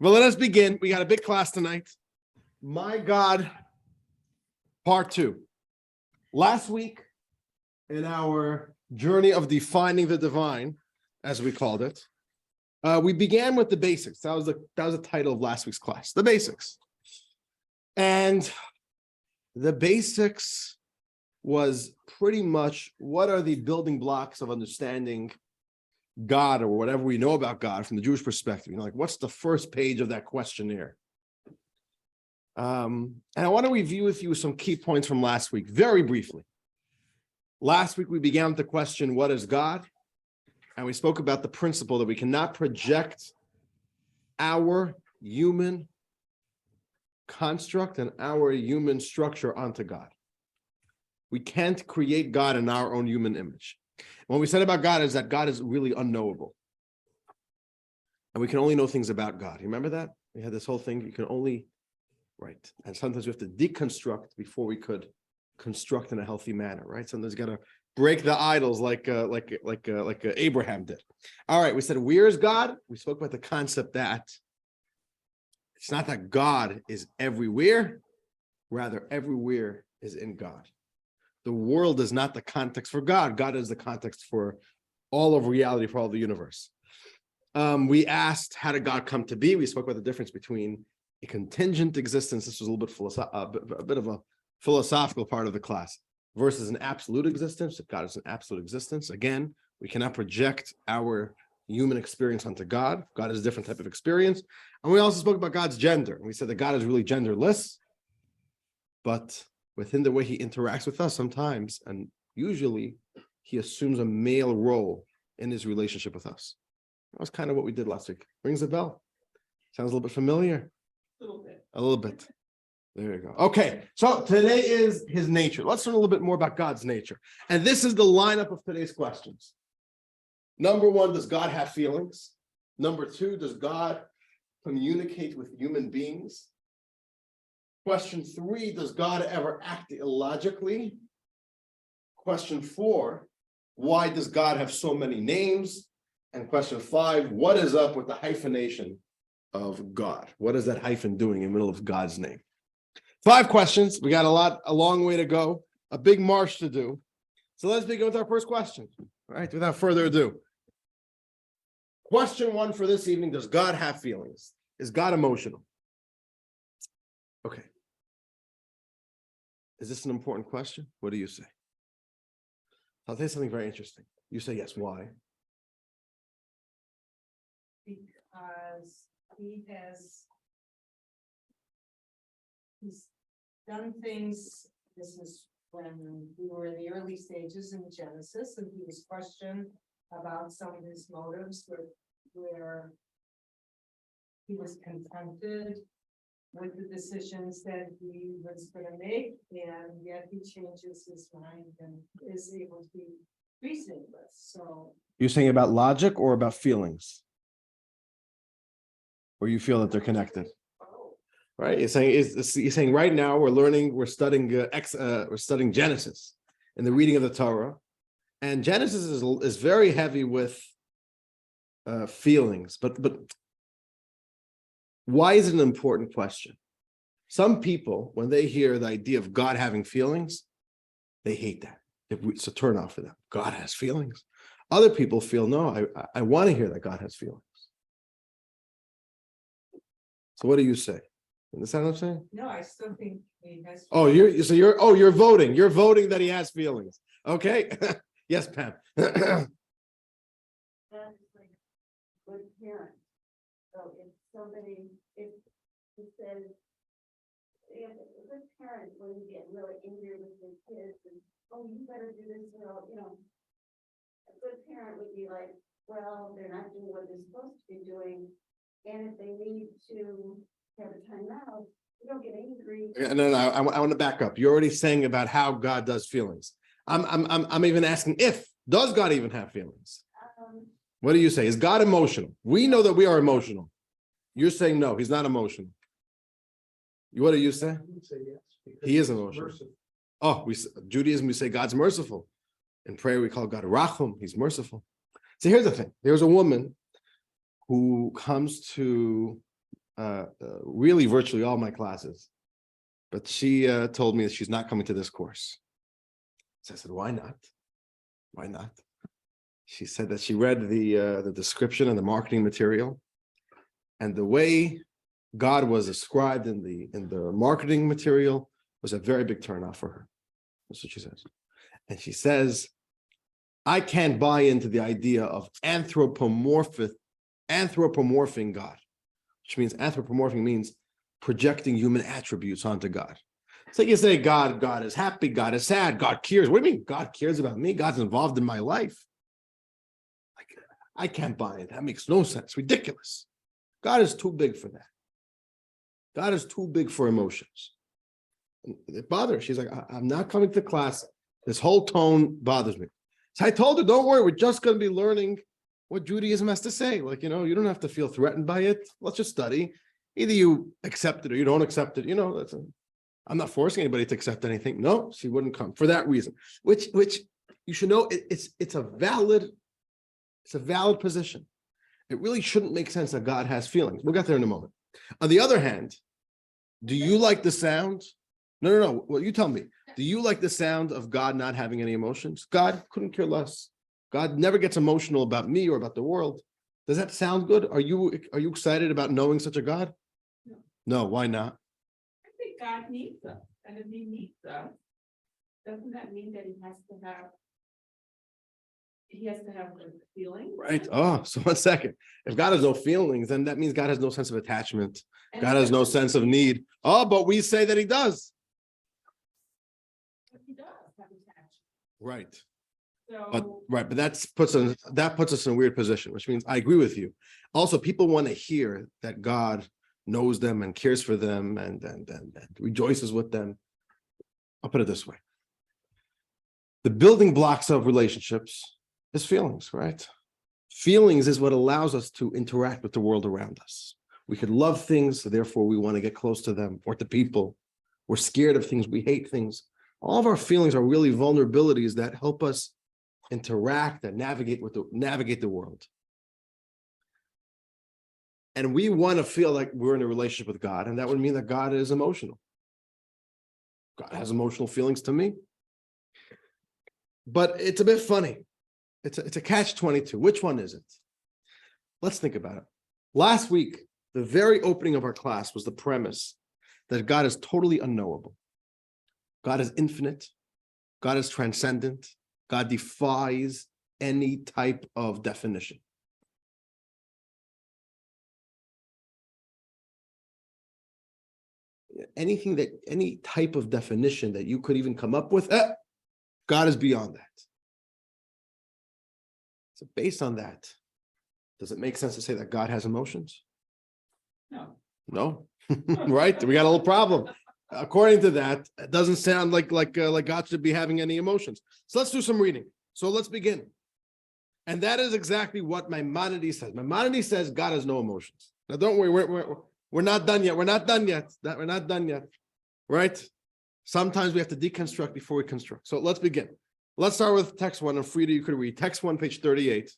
Well, let us begin. We got a big class tonight. My God, part 2. Last week, in our journey of defining the divine, as we called it, we began with the basics. That was the title of last week's class, the basics. And the basics was pretty much what are the building blocks of understanding God, or whatever we know about God from the Jewish perspective. Like, what's the first page of that questionnaire? And I want to review with you some key points from last week, very briefly. Last week, we began with the question, what is God? And we spoke about the principle that we cannot project our human construct and our human structure onto God. We can't create God in our own human image. What we said about God is that God is really unknowable. And we can only know things about God. You remember that? We had this whole thing, you can only, right. And sometimes we have to deconstruct before we could construct in a healthy manner, right? Sometimes you got to break the idols like Abraham did. All right, we said, where is God? We spoke about the concept that it's not that God is everywhere, rather everywhere is in God. The world is not the context for God. God is the context for all of reality, for all of the universe. We asked, how did God come to be? We spoke about the difference between a contingent existence. This was a little bit a bit of a philosophical part of the class, versus an absolute existence. If God is an absolute existence, again, we cannot project our human experience onto God. God is a different type of experience. And we also spoke about God's gender. We said that God is really genderless, but within the way he interacts with us sometimes, and usually, he assumes a male role in his relationship with us. That was kind of what we did last week. Rings a bell. Sounds a little bit familiar. A little bit. A little bit. There you go. Okay, so today is his nature. Let's learn a little bit more about God's nature. And this is the lineup of today's questions. Number 1, does God have feelings? Number 2, does God communicate with human beings? Question 3, does God ever act illogically? Question 4, why does God have so many names? And question 5, what is up with the hyphenation of God? What is that hyphen doing in the middle of God's name? 5 questions. We got a long way to go, a big march to do. So let's begin with our first question. All right, without further ado. Question 1 for this evening, does God have feelings? Is God emotional? Okay. Is this an important question? What do you say? I'll tell you something very interesting. You say yes. Why? Because he's done things. This is when we were in the early stages in Genesis, and he was questioned about some of his motives, where he was confronted with the decisions that he was going to make, and yet he changes his mind and is able to be reasoned with. So you're saying about logic or about feelings? Or you feel that they're connected? Right? You're saying right now we're studying Genesis and the reading of the Torah, and Genesis is very heavy with feelings, but why is it an important question? Some people, when they hear the idea of God having feelings, they hate that. It's a turn off for them. God has feelings. Other people feel, no, I want to hear that God has feelings. So what do you say? Understand what I'm saying? no, I still think he has. You're voting. You're voting that he has feelings. Okay. Yes, Pam. That is like a good parent. So if he says, if a good parent wouldn't get really angry with their kids and, oh, you better do this, or, a good parent would be like, well, they're not doing what they're supposed to be doing. And if they need to have a timeout, you don't get angry. No, I want to back up. You're already saying about how God does feelings. I'm even asking, does God even have feelings? What do you say? Is God emotional? We know that we are emotional. You're saying no, he's not emotional. What do you say? He is emotional. Oh, Judaism, we say God's merciful. In prayer, we call God Rachum. He's merciful. So here's the thing. There's a woman who comes to really virtually all my classes, but she told me that she's not coming to this course. So I said, why not? Why not? She said that she read the description and the marketing material, and the way God was described in the marketing material was a very big turnoff for her. That's what she says. And she says, I can't buy into the idea of anthropomorphing God, which means anthropomorphing means projecting human attributes onto God. So you say God is happy, God is sad, God cares. What do you mean God cares about me? God's involved in my life. Like, I can't buy it. That makes no sense. Ridiculous. God is too big for that. God is too big for emotions. It bothers her. She's like, I'm not coming to class. This whole tone bothers me. So I told her, don't worry, we're just going to be learning what Judaism has to say. Like, you don't have to feel threatened by it. Let's just study. Either you accept it or you don't accept it. I'm not forcing anybody to accept anything. No, she wouldn't come for that reason, which you should know it's a valid position. It really shouldn't make sense that God has feelings. We'll get there in a moment. On the other hand, do you like the sound? No. Well, you tell me. Do you like the sound of God not having any emotions? God couldn't care less. God never gets emotional about me or about the world. Does that sound good? Are you excited about knowing such a God? No, why not? I think God needs us, and if he needs us, doesn't that mean that he has to have good feelings? Right. Oh, so 1 second. If God has no feelings, then that means God has no sense of attachment. And God has no sense of need. Oh, but we say that he does. He does have attachment. Right. So, But that puts us in a weird position, which means I agree with you. Also, people want to hear that God knows them and cares for them and rejoices with them. I'll put it this way. The building blocks of relationships is feelings, right? Feelings is what allows us to interact with the world around us. We could love things, so therefore we want to get close to them or to people. We're scared of things, we hate things. All of our feelings are really vulnerabilities that help us interact and navigate the world. And we want to feel like we're in a relationship with God, and that would mean that God is emotional. God has emotional feelings to me. But it's a bit funny. It's a catch-22. Which one is it? Let's think about it. Last week, the very opening of our class was the premise that God is totally unknowable. God is infinite. God is transcendent. God defies any type of definition. Any type of definition that you could even come up with, God is beyond that. So based on that, does it make sense to say that God has emotions? no. No, right? We got a little problem. According to that, it doesn't sound like God should be having any emotions. So let's do some reading. So let's begin. And that is exactly what Maimonides says. Maimonides says God has no emotions. Now, don't worry, we're not done yet. We're not done yet. We're not done yet, right? Sometimes we have to deconstruct before we construct. So let's begin. Let's start with text 1, and Frida, you could read text 1, page 38.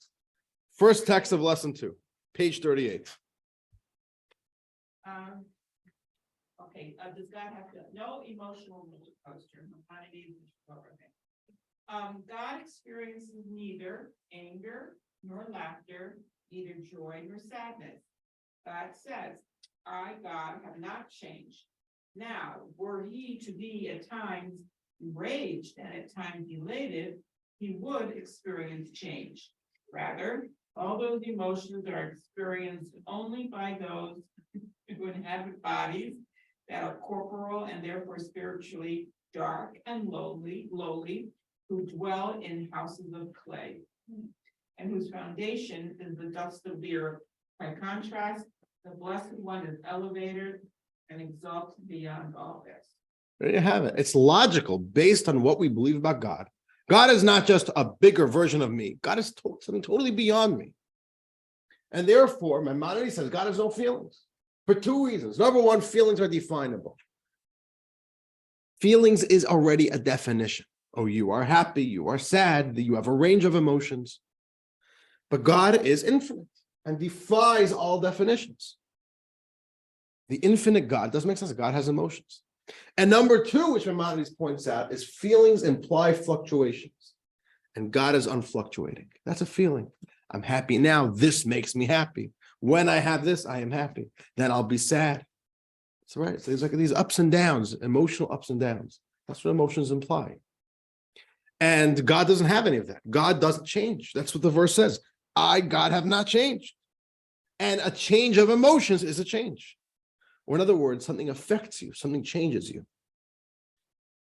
First text of lesson 2, page 38. Okay, does God have no emotional roller coaster? God experiences neither anger nor laughter, neither joy nor sadness. God says, I, God, have not changed. Now, were he to be at times enraged and at times elated, he would experience change. Rather, all those emotions are experienced only by those who inhabit bodies that are corporal and therefore spiritually dark and lowly, who dwell in houses of clay, and whose foundation is the dust of the earth. By contrast, the Blessed One is elevated and exalted beyond all this. There you have it. It's logical based on what we believe about God. God is not just a bigger version of me. God is something totally beyond me. And therefore, Maimonides says God has no feelings for 2 reasons. Number one, feelings are definable. Feelings is already a definition. Oh, you are happy, you are sad, you have a range of emotions. But God is infinite and defies all definitions. The infinite God doesn't make sense. God has emotions. And number two, which Maimonides points out, is feelings imply fluctuations. And God is unfluctuating. That's a feeling. I'm happy now. This makes me happy. When I have this, I am happy. Then I'll be sad. That's right. So there's like these ups and downs, emotional ups and downs. That's what emotions imply. And God doesn't have any of that. God doesn't change. That's what the verse says. I, God, have not changed. And a change of emotions is a change. Or in other words, something affects you, something changes you.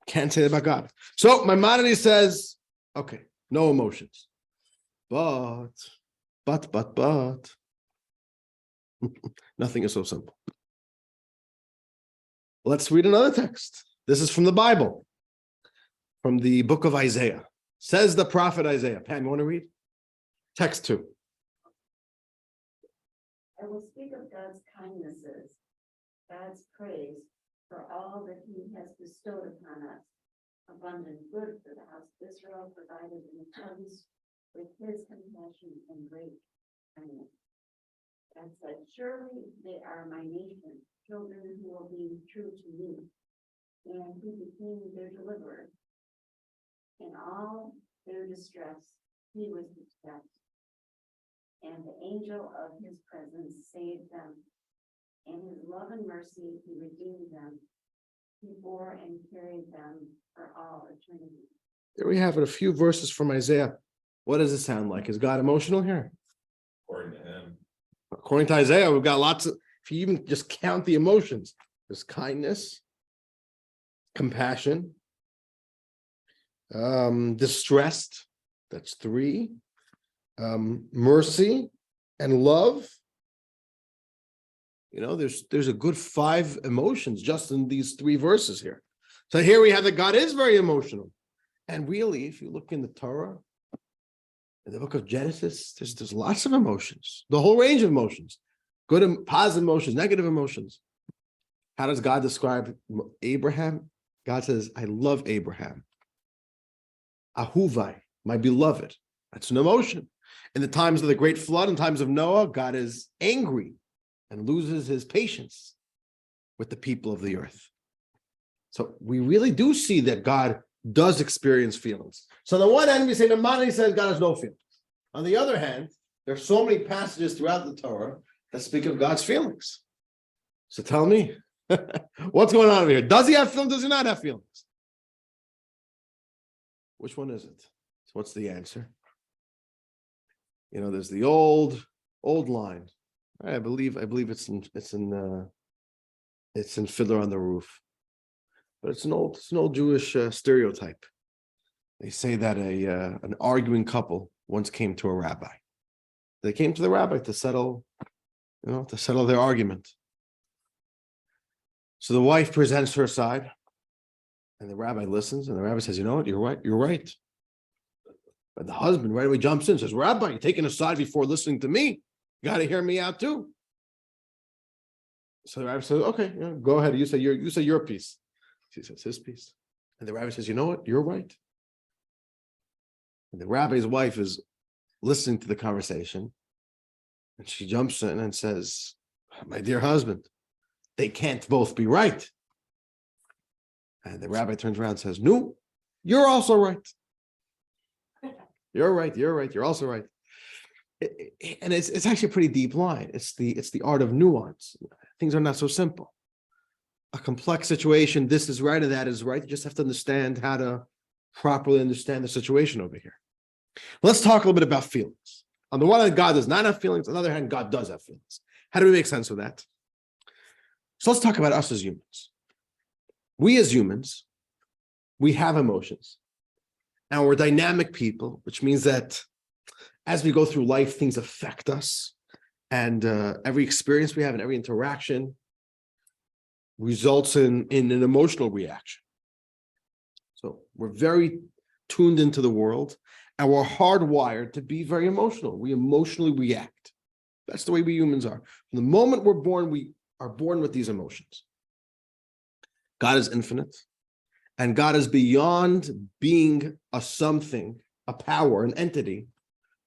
Can't say that about God. So Maimonides says, okay, no emotions. But, nothing is so simple. Let's read another text. This is from the Bible, from the book of Isaiah. Says the prophet Isaiah. Pam, you want to read? Text 2. I will speak of God's kindnesses, God's praise for all that he has bestowed upon us. Abundant good for the house of Israel, provided in accordance with his compassion and great kindness. God said, surely they are my nation, children who will be true to me. And he became their deliverer. In all their distress, he was distressed. And the angel of his presence saved them. In his love and mercy, he redeemed them. He bore and carried them for all eternity. There we have it, a few verses from Isaiah. What does it sound like? Is God emotional here? According to him. According to Isaiah, we've got lots of, if you even just count the emotions, there's kindness, compassion, distressed, that's 3, mercy and love. You know, there's a good 5 emotions just in these 3 verses here. So here we have that God is very emotional. And really, if you look in the Torah, in the book of Genesis, there's lots of emotions, the whole range of emotions, good and positive emotions, negative emotions. How does God describe Abraham? God says, I love Abraham. Ahuvai, my beloved. That's an emotion. In the times of the great flood, in times of Noah, God is angry and loses his patience with the people of the earth. So we really do see that God does experience feelings. So on the one hand, we say Maimonides says God has no feelings. On the other hand, there are so many passages throughout the Torah that speak of God's feelings. So tell me, what's going on over here? Does he have feelings? Does he not have feelings? Which one is it? So what's the answer? You know, there's the old line. I believe it's in Fiddler on the Roof, but it's an old Jewish stereotype. They say that an arguing couple once came to a rabbi. They came to the rabbi to settle their argument. So the wife presents her side, and the rabbi listens, and the rabbi says, "You know what? You're right." But the husband right away jumps in and says, "Rabbi, you're taking a side before listening to me. You got to hear me out too." So the rabbi says, "Okay, yeah, go ahead. You say your piece." She says his piece, and the rabbi says, "You know what? You're right." And the rabbi's wife is listening to the conversation, and she jumps in and says, "My dear husband, they can't both be right." And the rabbi turns around and says, "No, you're also right. You're right. You're also right." And it's actually a pretty deep line. It's the art of nuance. Things are not so simple. A complex situation, this is right and that is right. You just have to understand how to properly understand the situation over here. Let's talk a little bit about feelings. On the one hand, God does not have feelings. On the other hand, God does have feelings. How do we make sense of that? So let's talk about us as humans. We as humans, we have emotions. And we're dynamic people, which means that as we go through life, things affect us. And every experience we have and every interaction results in an emotional reaction. So we're very tuned into the world, and we're hardwired to be very emotional. We emotionally react. That's the way we humans are. From the moment we're born, we are born with these emotions. God is infinite, and God is beyond being a something, a power, an entity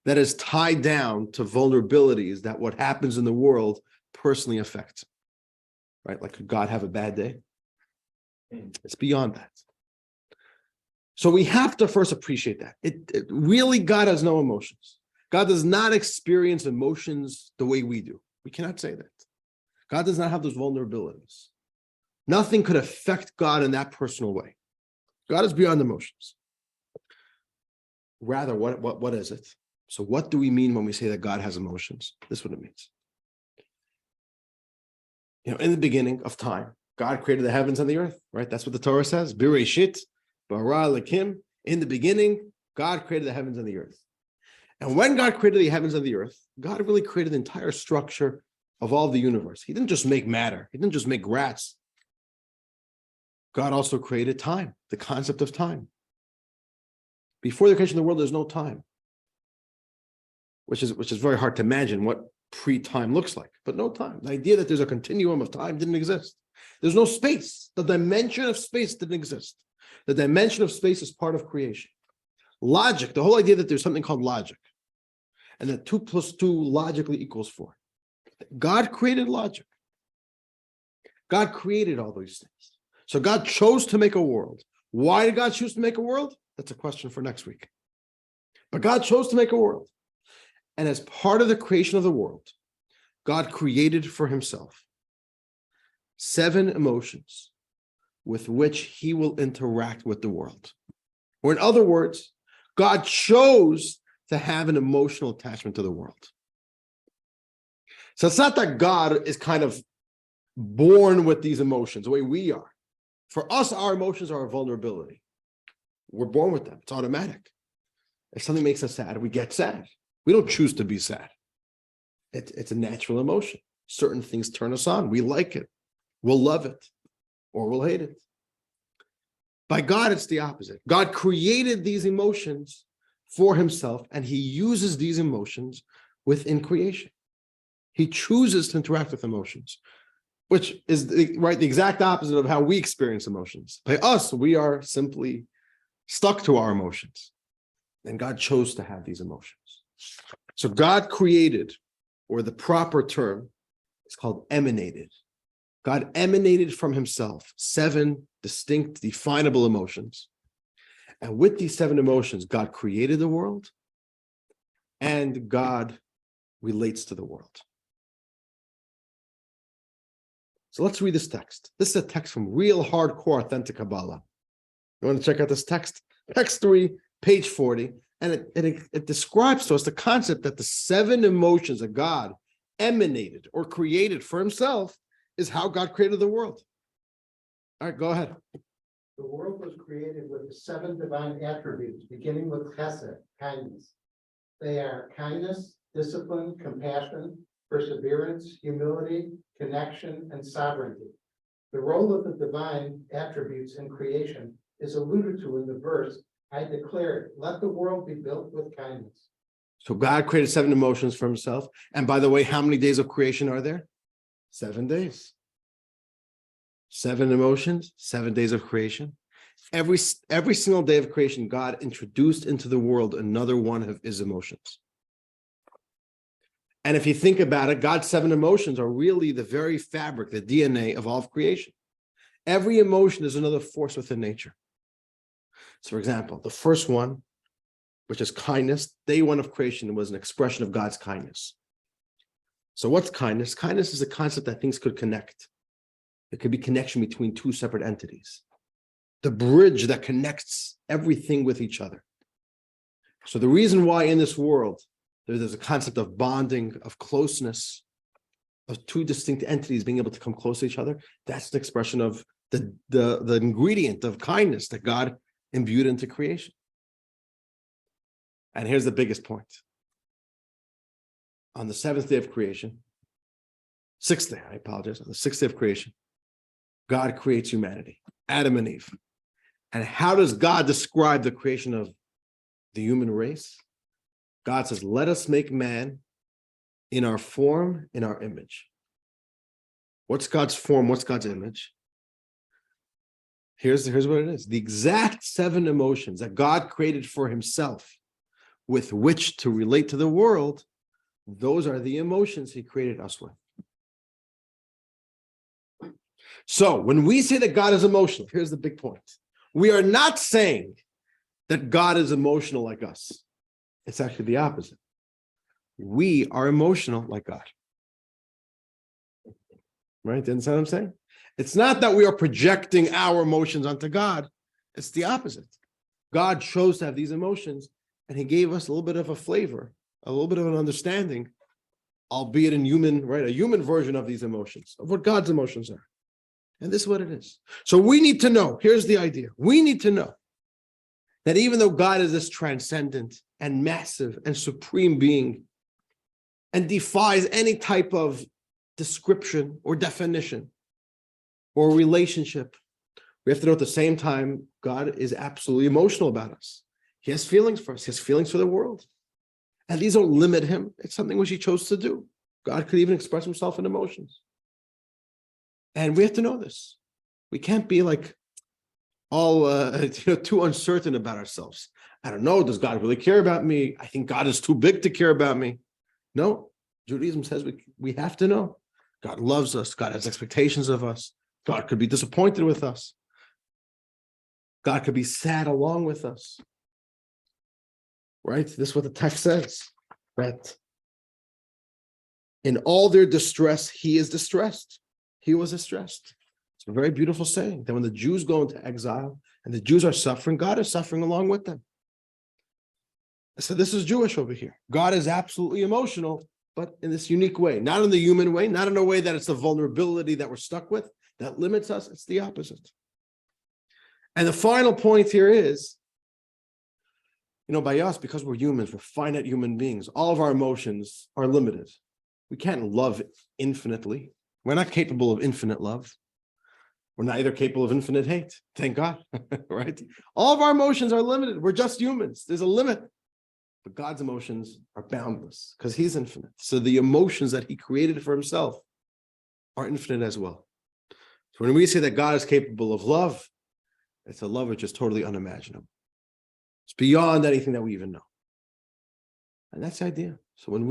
that is tied down to vulnerabilities that what happens in the world personally affects. right? Like, could God have a bad day? It's beyond that. So we have to first appreciate that. It really, God has no emotions. God does not experience emotions the way we do. We cannot say that. God does not have those vulnerabilities. Nothing could affect God in that personal way. God is beyond emotions. Rather, what is it? So what do we mean when we say that God has emotions? This is what it means. In the beginning of time, God created the heavens and the earth, right? That's what the Torah says. Bereshit, bara Elokim. In the beginning, God created the heavens and the earth. And when God created the heavens and the earth, God really created the entire structure of all the universe. He didn't just make matter. He didn't just make grass. God also created time, the concept of time. Before the creation of the world, there's no time, which is very hard to imagine what pre-time looks like, but no time. The idea that there's a continuum of time didn't exist. There's no space. The dimension of space didn't exist. The dimension of space is part of creation. Logic, the whole idea that there's something called logic, and that 2 + 2 logically equals 4. God created logic. God created all these things. So God chose to make a world. Why did God choose to make a world? That's a question for next week. But God chose to make a world. And as part of the creation of the world, God created for himself 7 emotions with which he will interact with the world. Or in other words, God chose to have an emotional attachment to the world. So it's not that God is kind of born with these emotions the way we are. For us, our emotions are a vulnerability. We're born with them. It's automatic. If something makes us sad, we get sad. We don't choose to be sad. It's a natural emotion. Certain things turn us on. We like it. We'll love it or we'll hate it. By God, it's the opposite. God created these emotions for himself, and he uses these emotions within creation. He chooses to interact with emotions, which is the exact opposite of how we experience emotions. By us, we are simply stuck to our emotions. And God chose to have these emotions. So God created, or the proper term is called emanated. God emanated from himself 7 distinct, definable emotions. And with these 7 emotions, God created the world and God relates to the world. So let's read this text. This is a text from real hardcore authentic Kabbalah. You want to check out this text? Text 3, page 40. And it describes to us the concept that the 7 emotions that God emanated or created for himself is how God created the world. All right, go ahead. The world was created with the 7 divine attributes, beginning with chesed, kindness. They are kindness, discipline, compassion, perseverance, humility, connection, and sovereignty. The role of the divine attributes in creation is alluded to in the verse, I declare it, let the world be built with kindness. So God created 7 emotions for himself. And by the way, how many days of creation are there? 7 days. 7 emotions, 7 days of creation. Every single day of creation, God introduced into the world another one of his emotions. And if you think about it, God's 7 emotions are really the very fabric, the DNA of all of creation. Every emotion is another force within nature. So for example, the first one, which is kindness, day 1 of creation was an expression of God's kindness. So what's kindness? Kindness is a concept that things could connect. It could be connection between 2 separate entities. The bridge that connects everything with each other. So the reason why in this world, there's a concept of bonding, of closeness, of 2 distinct entities being able to come close to each other, that's the expression of the ingredient of kindness that God imbued into creation. And here's the biggest point. On the 7th day of creation, 6th day, I apologize, on the 6th day of creation, God creates humanity, Adam and Eve. And how does God describe the creation of the human race? God says, let us make man in our form, in our image. What's God's form? What's God's image? Here's what it is. The exact 7 emotions that God created for himself with which to relate to the world, those are the emotions he created us with. So when we say that God is emotional, here's the big point. We are not saying that God is emotional like us. It's actually the opposite. We are emotional like God. Right? You understand what I'm saying? It's not that we are projecting our emotions onto God. It's the opposite. God chose to have these emotions, and he gave us a little bit of a flavor, a little bit of an understanding, albeit in human, right? A human version of these emotions, of what God's emotions are. And this is what it is. So we need to know, here's the idea. We need to know that even though God is this transcendent and massive and supreme being and defies any type of description or definition or relationship, we have to know at the same time, God is absolutely emotional about us. He has feelings for us. He has feelings for the world. And these don't limit him. It's something which he chose to do. God could even express himself in emotions. And we have to know this. We can't be like all too uncertain about ourselves. I don't know. Does God really care about me? I think God is too big to care about me. No, Judaism says we have to know. God loves us. God has expectations of us. God could be disappointed with us. God could be sad along with us. Right? This is what the text says. That in all their distress, he is distressed. He was distressed. It's a very beautiful saying that when the Jews go into exile and the Jews are suffering, God is suffering along with them. So this is Jewish over here. God is absolutely emotional, but in this unique way, not in the human way, not in a way that it's the vulnerability that we're stuck with that limits us. It's the opposite. And the final point here is, by us, because we're humans, we're finite human beings, all of our emotions are limited. We can't love infinitely. We're not capable of infinite love. We're neither capable of infinite hate. Thank God, right? All of our emotions are limited. We're just humans. There's a limit. But God's emotions are boundless because he's infinite. So the emotions that he created for himself are infinite as well. So when we say that God is capable of love, it's a love which is totally unimaginable. It's beyond anything that we even know. And that's the idea. So when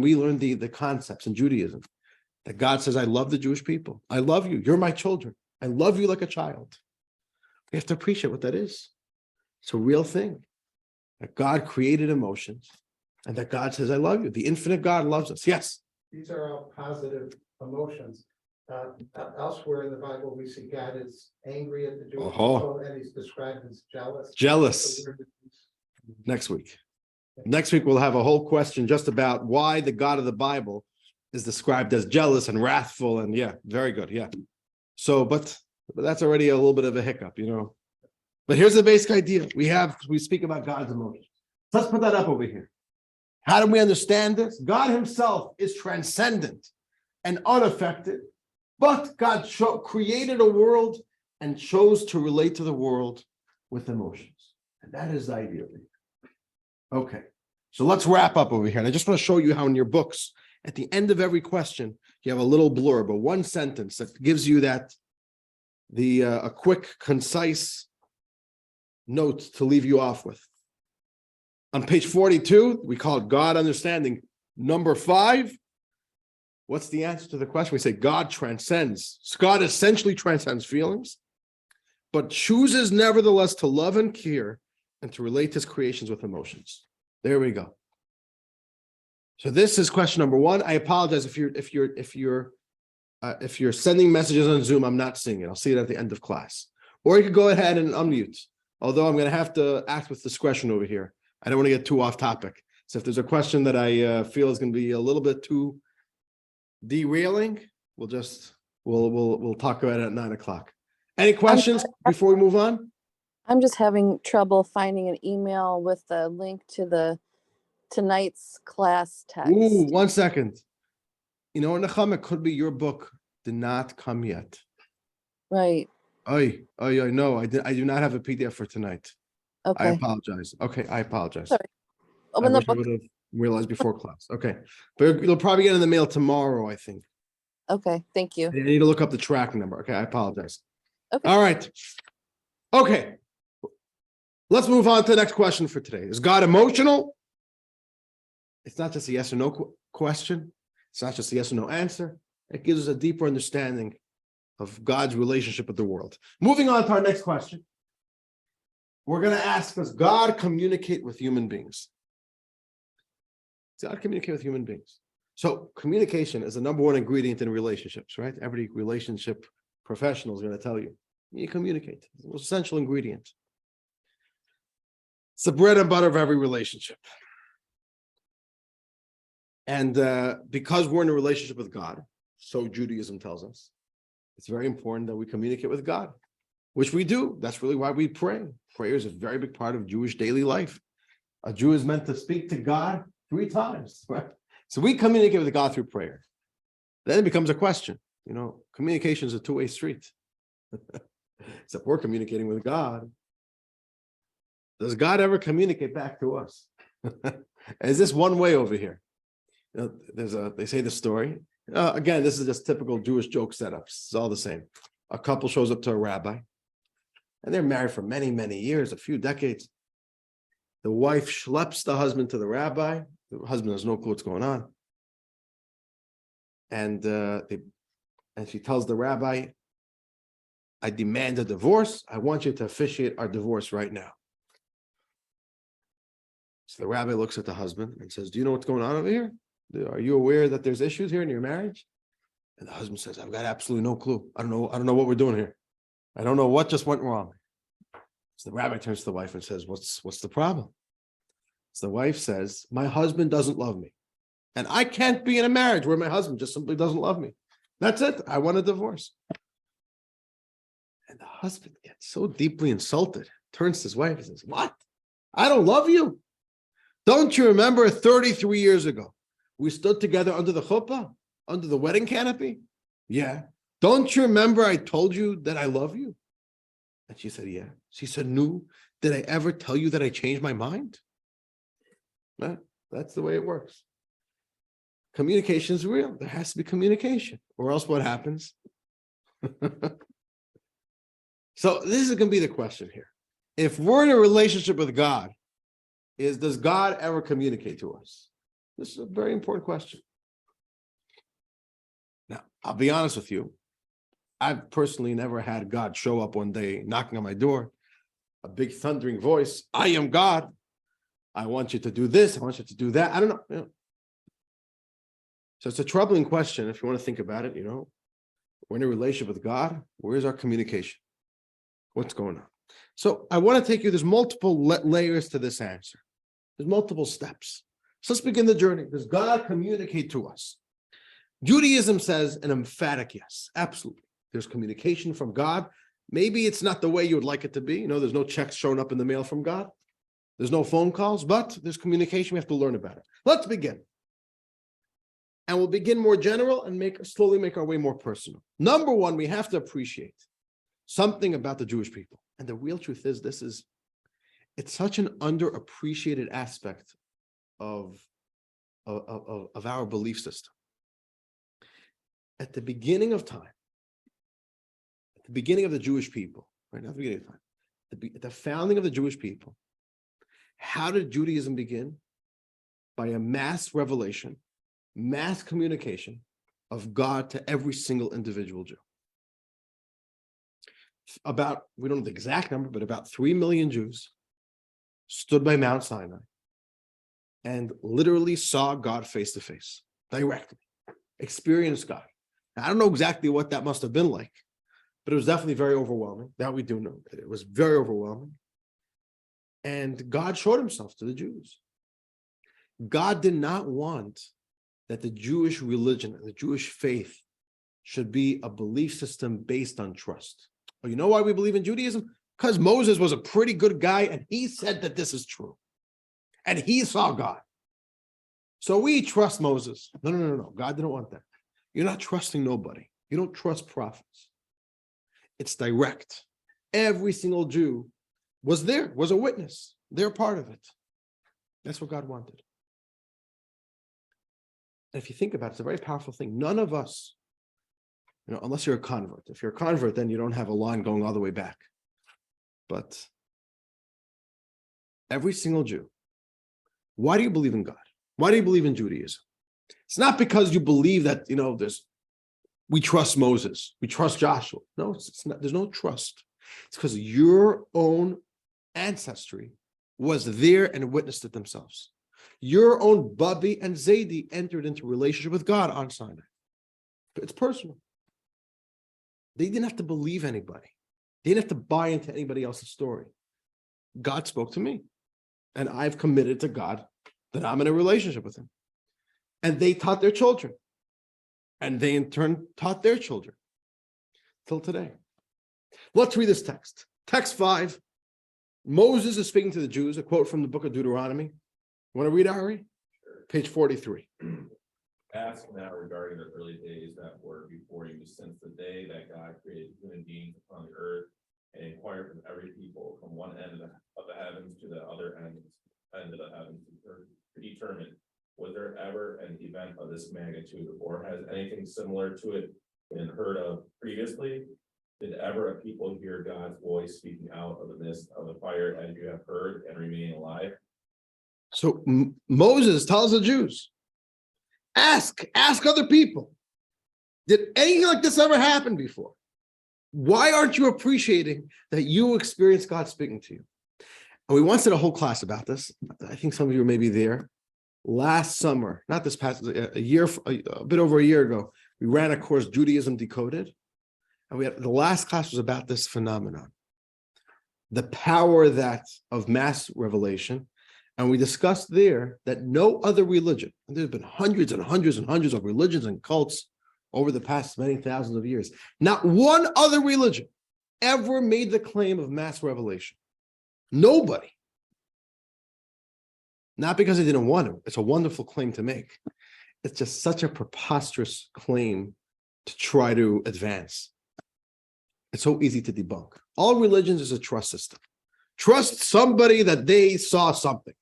we learn the concepts in Judaism, that God says, I love the Jewish people. I love you. You're my children. I love you like a child. We have to appreciate what that is. It's a real thing. That God created emotions and that God says, I love you. The infinite God loves us. Yes. These are all positive emotions. Elsewhere in the Bible, we see God is angry at the Jewish people, and he's described as jealous. Jealous. Next week. Next week, we'll have a whole question just about why the God of the Bible is described as jealous and wrathful. And yeah, very good. Yeah. So, but that's already a little bit of a hiccup, But here's the basic idea. We speak about God's emotions. Let's put that up over here. How do we understand this? God himself is transcendent and unaffected, but God created a world and chose to relate to the world with emotions. And that is the idea. Okay, so let's wrap up over here. And I just want to show you how in your books, at the end of every question, you have a little blurb, or one sentence that gives you a quick, concise note to leave you off with. On page 42, we call it God understanding. Number 5, what's the answer to the question? We say God transcends. God essentially transcends feelings, but chooses nevertheless to love and care and to relate his creations with emotions. There we go. So this is question number 1. I apologize if you're sending messages on Zoom, I'm not seeing it. I'll see it at the end of class. Or you could go ahead and unmute. Although I'm going to have to act with discretion over here. I don't want to get too off topic. So if there's a question that I feel is going to be a little bit too derailing, we'll talk about it at 9:00. Any questions before we move on? I'm just having trouble finding an email with the link to tonight's class text. Ooh, 1 second. Nechama, it could be your book did not come yet. Right. No, I do not have a PDF for tonight. Okay. I apologize. Okay, I apologize. Sorry. I Open the wish I book. would have realized before class. Okay, but you'll probably get in the mail tomorrow, I think. Okay, thank you. You need to look up the track number. Okay, I apologize. Okay. All right. Okay. Let's move on to the next question for today. Is God emotional? It's not just a yes or no question. It's not just a yes or no answer. It gives us a deeper understanding of God's relationship with the world. Moving on to our next question. We're going to ask, does God communicate with human beings? Does God communicate with human beings? So communication is the number one ingredient in relationships, right? Every relationship professional is going to tell you, you communicate. It's the most essential ingredient. It's the bread and butter of every relationship. And because we're in a relationship with God, so Judaism tells us, it's very important that we communicate with God, which we do. That's really why we pray. Prayer is a very big part of Jewish daily life. A Jew is meant to speak to God 3 times, right? So we communicate with God through prayer. Then it becomes a question. Communication is a two-way street. Except we're communicating with God. Does God ever communicate back to us? Is this one way over here? They say the story. Again, this is just typical Jewish joke setups. It's all the same. A couple shows up to a rabbi, and they're married for many, many years, a few decades. The wife schleps the husband to the rabbi. The husband has no clue what's going on. And she tells the rabbi, I demand a divorce. I want you to officiate our divorce right now. So the rabbi looks at the husband and says, do you know what's going on over here? Are you aware that there's issues here in your marriage? And the husband says, I've got absolutely no clue. I don't know what we're doing here. I don't know what just went wrong. So the rabbi turns to the wife and says, what's the problem? So the wife says, my husband doesn't love me. And I can't be in a marriage where my husband just simply doesn't love me. That's it. I want a divorce. And the husband gets so deeply insulted, turns to his wife and says, what? I don't love you? Don't you remember 33 years ago, we stood together under the chuppah, under the wedding canopy? Yeah. Don't you remember I told you that I love you? And she said, yeah. She said, no, did I ever tell you that I changed my mind? No, that's the way it works. Communication is real. There has to be communication, or else what happens? So this is going to be the question here. If we're in a relationship with God, does God ever communicate to us? This is a very important question. Now, I'll be honest with you. I've personally never had God show up one day knocking on my door, a big thundering voice. I am God. I want you to do this. I want you to do that. I don't know. So it's a troubling question if you want to think about it. We're in a relationship with God. Where's our communication? What's going on? So I want to take you, there's multiple layers to this answer. There's multiple steps. So let's begin the journey. Does God communicate to us? Judaism says an emphatic yes, absolutely. There's communication from God. Maybe it's not the way you would like it to be. There's no checks showing up in the mail from God. There's no phone calls, but there's communication. We have to learn about it. Let's begin. And we'll begin more general and slowly make our way more personal. Number one, we have to appreciate something about the Jewish people. And the real truth is, it's such an underappreciated aspect of our belief system. At the beginning of time, at the beginning of the Jewish people, right now, at the beginning of time, at the founding of the Jewish people, how did Judaism begin? By a mass revelation, mass communication of God to every single individual Jew. We don't know the exact number, but about 3 million Jews stood by Mount Sinai and literally saw God face to face, directly, experienced God. Now, I don't know exactly what that must have been like, but it was definitely very overwhelming. That we do know. It was very overwhelming. And God showed himself to the Jews. God did not want that the Jewish religion, the Jewish faith, should be a belief system based on trust. Well, you know why we believe in Judaism? Because Moses was a pretty good guy and he said that this is true. And he saw God. So we trust Moses. No. God didn't want that. You're not trusting nobody. You don't trust prophets. It's direct. Every single Jew was there, was a witness. They're part of it. That's what God wanted. And if you think about it, it's a very powerful thing. None of us, unless you're a convert. If you're a convert, then you don't have a line going all the way back. But every single Jew, why do you believe in God? Why do you believe in Judaism? It's not because you believe that, we trust Moses, we trust Joshua. No, it's not, there's no trust. It's because your own ancestry was there and witnessed it themselves. Your own Bubby and Zaidi entered into relationship with God on Sinai. It's personal. They didn't have to believe anybody. They didn't have to buy into anybody else's story. God spoke to me, and I've committed to God that I'm in a relationship with him. And they taught their children, and they in turn taught their children till today. Let's read this text. Text 5. Moses is speaking to the Jews, a quote from the book of Deuteronomy. You want to read it, Ari? Page 43. Ask now regarding the early days that were before you, since the day that God created human beings upon the earth, and inquired from every people from one end of the heavens to the other end of the heavens to determine, was there ever an event of this magnitude, or has anything similar to it been heard of previously? Did ever a people hear God's voice speaking out of the midst of the fire as you have heard and remain alive? So Moses tells the Jews, ask other people. Did anything like this ever happen before? Why aren't you appreciating that you experienced God speaking to you? And we once did a whole class about this. I think some of you may be there. Last summer, not this past, a bit over a year ago, we ran a course, Judaism Decoded. And the last class was about this phenomenon, the power of mass revelation. And we discussed there that no other religion, and there's been hundreds and hundreds and hundreds of religions and cults over the past many thousands of years, not one other religion ever made the claim of mass revelation. Nobody. Not because they didn't want to. It's a wonderful claim to make. It's just such a preposterous claim to try to advance. It's so easy to debunk. All religions is a trust system. Trust somebody that they saw something.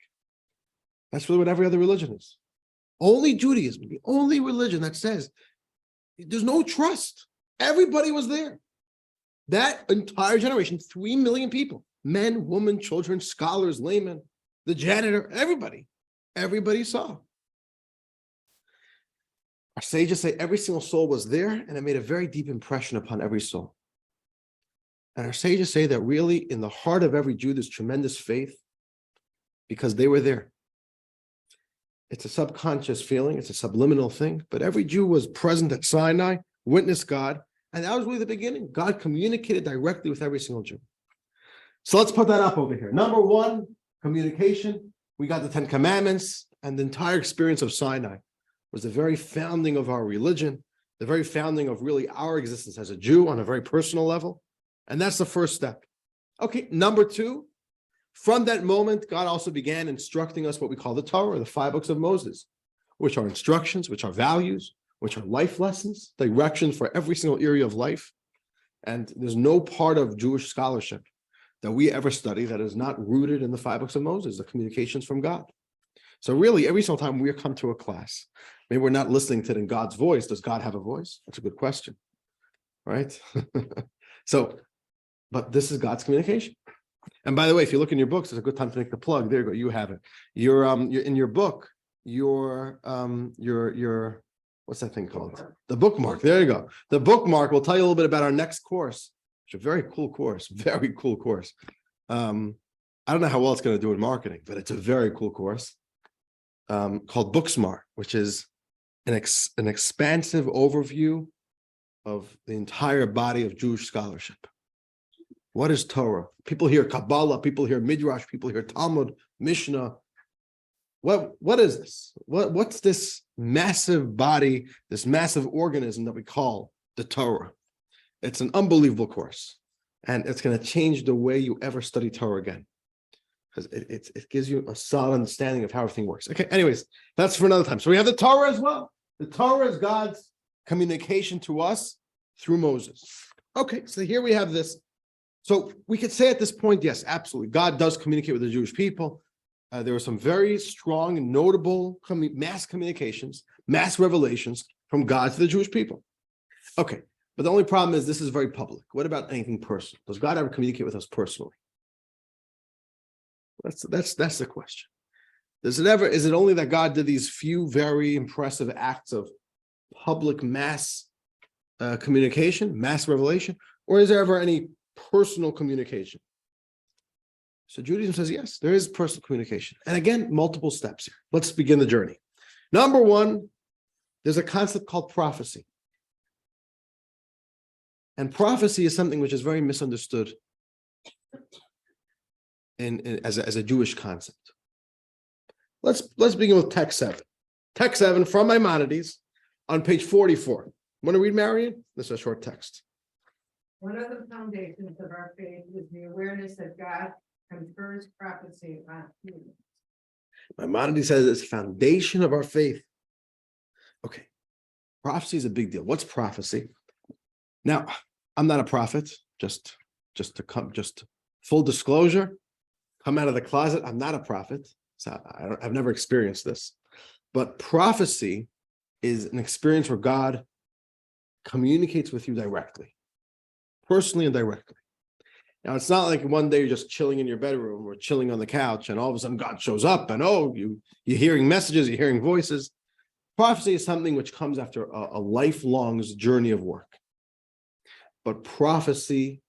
That's really what every other religion is. Only Judaism, the only religion that says there's no trust. Everybody was there. That entire generation, 3 million people, men, women, children, scholars, laymen, the janitor, everybody saw. Our sages say every single soul was there, and it made a very deep impression upon every soul. And our sages say that really in the heart of every Jew, there's tremendous faith because they were there. It's a subconscious feeling, it's a subliminal thing, but every Jew was present at Sinai, witnessed God, and that was really the beginning. God communicated directly with every single Jew. So let's put that up over here. Number 1, communication. We got the 10 Commandments, and the entire experience of Sinai was the very founding of our religion, the very founding of really our existence as a Jew on a very personal level. And that's the first step. Okay, number 2, from that moment, God also began instructing us what we call the Torah, the 5 books of Moses, which are instructions, which are values, which are life lessons, directions for every single area of life. And there's no part of Jewish scholarship that we ever study that is not rooted in the 5 books of Moses, the communications from God. So really, every single time we come to a class, maybe we're not listening to it in God's voice. Does God have a voice? That's a good question, right? But this is God's communication. And by the way, if you look in your books, it's a good time to make the plug. There you go. You have it. You're in your book, your what's that thing called? The bookmark. There you go. The bookmark will tell you a little bit about our next course. It's a very cool course. Very cool course. I don't know how well it's going to do in marketing, but it's a very cool course called Booksmart, which is an expansive overview of the entire body of Jewish scholarship. What is Torah? People hear Kabbalah, people hear Midrash, people hear Talmud, Mishnah. What is this? What's this massive body, this massive organism that we call the Torah? It's an unbelievable course, and it's going to change the way you ever study Torah again, because it gives you a solid understanding of how everything works. Okay, anyways, that's for another time. So we have the Torah as well. The Torah is God's communication to us through Moses. Okay, so here we have this. So we could say at this point, yes, absolutely. God does communicate with the Jewish people. There were some very strong and notable mass communications, mass revelations from God to the Jewish people. Okay, but the only problem is this is very public. What about anything personal? Does God ever communicate with us personally? That's the question. Is it only that God did these few very impressive acts of public mass communication, mass revelation, or is there ever any personal communication? So Judaism says, yes, there is personal communication. And again, multiple steps here. Let's begin the journey. Number one, there's a concept called prophecy. And prophecy is something which is very misunderstood as a Jewish concept. Let's begin with text 7. Text 7 from Maimonides on page 44. Want to read, Marion? This is a short text. One of the foundations of our faith is the awareness that God confers prophecy on humans. Maimonides says it's the foundation of our faith. Okay, prophecy is a big deal. What's prophecy? Now, I'm not a prophet. Just full disclosure, come out of the closet. I'm not a prophet, so I've never experienced this. But prophecy is an experience where God communicates with you directly, personally and directly. Now, it's not like one day you're just chilling in your bedroom or chilling on the couch and all of a sudden God shows up and you're hearing messages, you're hearing voices. Prophecy is something which comes after a lifelong journey of work. But prophecy,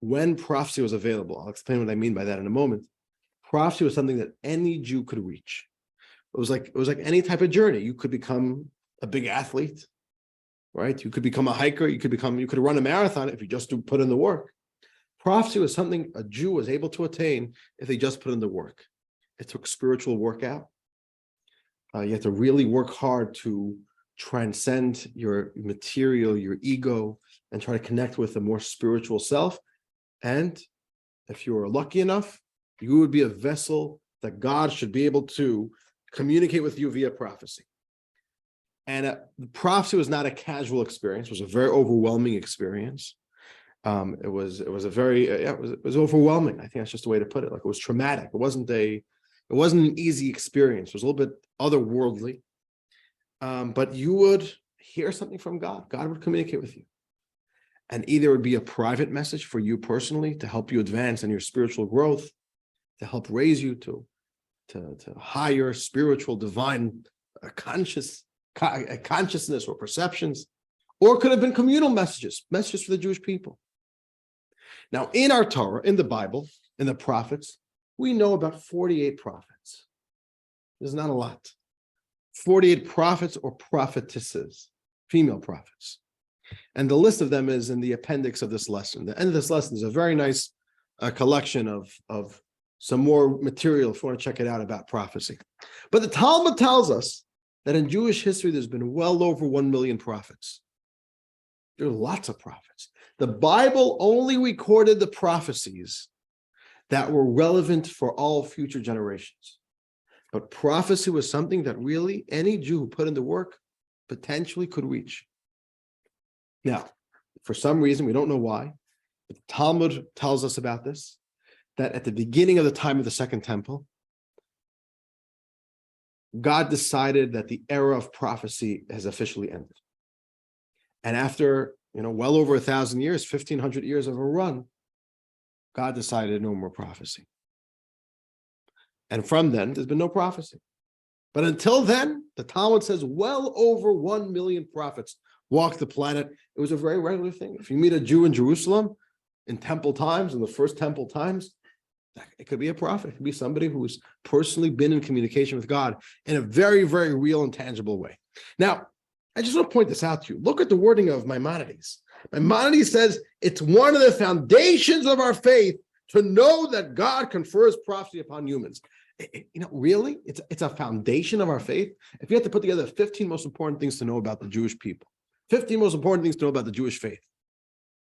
when prophecy was available, I'll explain what I mean by that in a moment. Prophecy was something that any Jew could reach. It was like any type of journey. You could become a big athlete, right? You could become a hiker. You could run a marathon if you just put in the work. Prophecy was something a Jew was able to attain if they just put in the work. It took spiritual workout. You have to really work hard to transcend your material, your ego, and try to connect with a more spiritual self. And if you were lucky enough, you would be a vessel that God should be able to communicate with you via prophecy. And prophecy was not a casual experience. It was a very overwhelming experience. It was overwhelming. I think that's just the way to put it. Like, it was traumatic. It wasn't an easy experience. It was a little bit otherworldly. But you would hear something from God. God would communicate with you. And either it would be a private message for you personally to help you advance in your spiritual growth, to help raise you to higher spiritual, divine consciousness or perceptions, or it could have been communal messages for the Jewish people. Now, in our Torah, in the Bible, in the prophets, we know about 48 prophets. There's not a lot. 48 prophets or prophetesses, female prophets. And the list of them is in the appendix of this lesson. The end of this lesson is a very nice collection of some more material if you want to check it out about prophecy. But the Talmud tells us that in Jewish history, there's been well over 1 million prophets. There are lots of prophets. The Bible only recorded the prophecies that were relevant for all future generations. But prophecy was something that really any Jew who put in the work potentially could reach. Now, for some reason, we don't know why, but the Talmud tells us about this, that at the beginning of the time of the Second Temple, God decided that the era of prophecy has officially ended. And after, well over 1,000 years, 1,500 years of a run, God decided no more prophecy. And from then, there's been no prophecy. But until then, the Talmud says well over 1 million prophets walked the planet. It was a very regular thing. If you meet a Jew in Jerusalem in temple times, in the first temple times, it could be a prophet. It could be somebody who's personally been in communication with God in a very, very real and tangible way. Now, I just want to point this out to you. Look at the wording of Maimonides. Maimonides says it's one of the foundations of our faith to know that God confers prophecy upon humans. Really, it's a foundation of our faith. If you had to put together 15 most important things to know about the Jewish people, 15 most important things to know about the Jewish faith,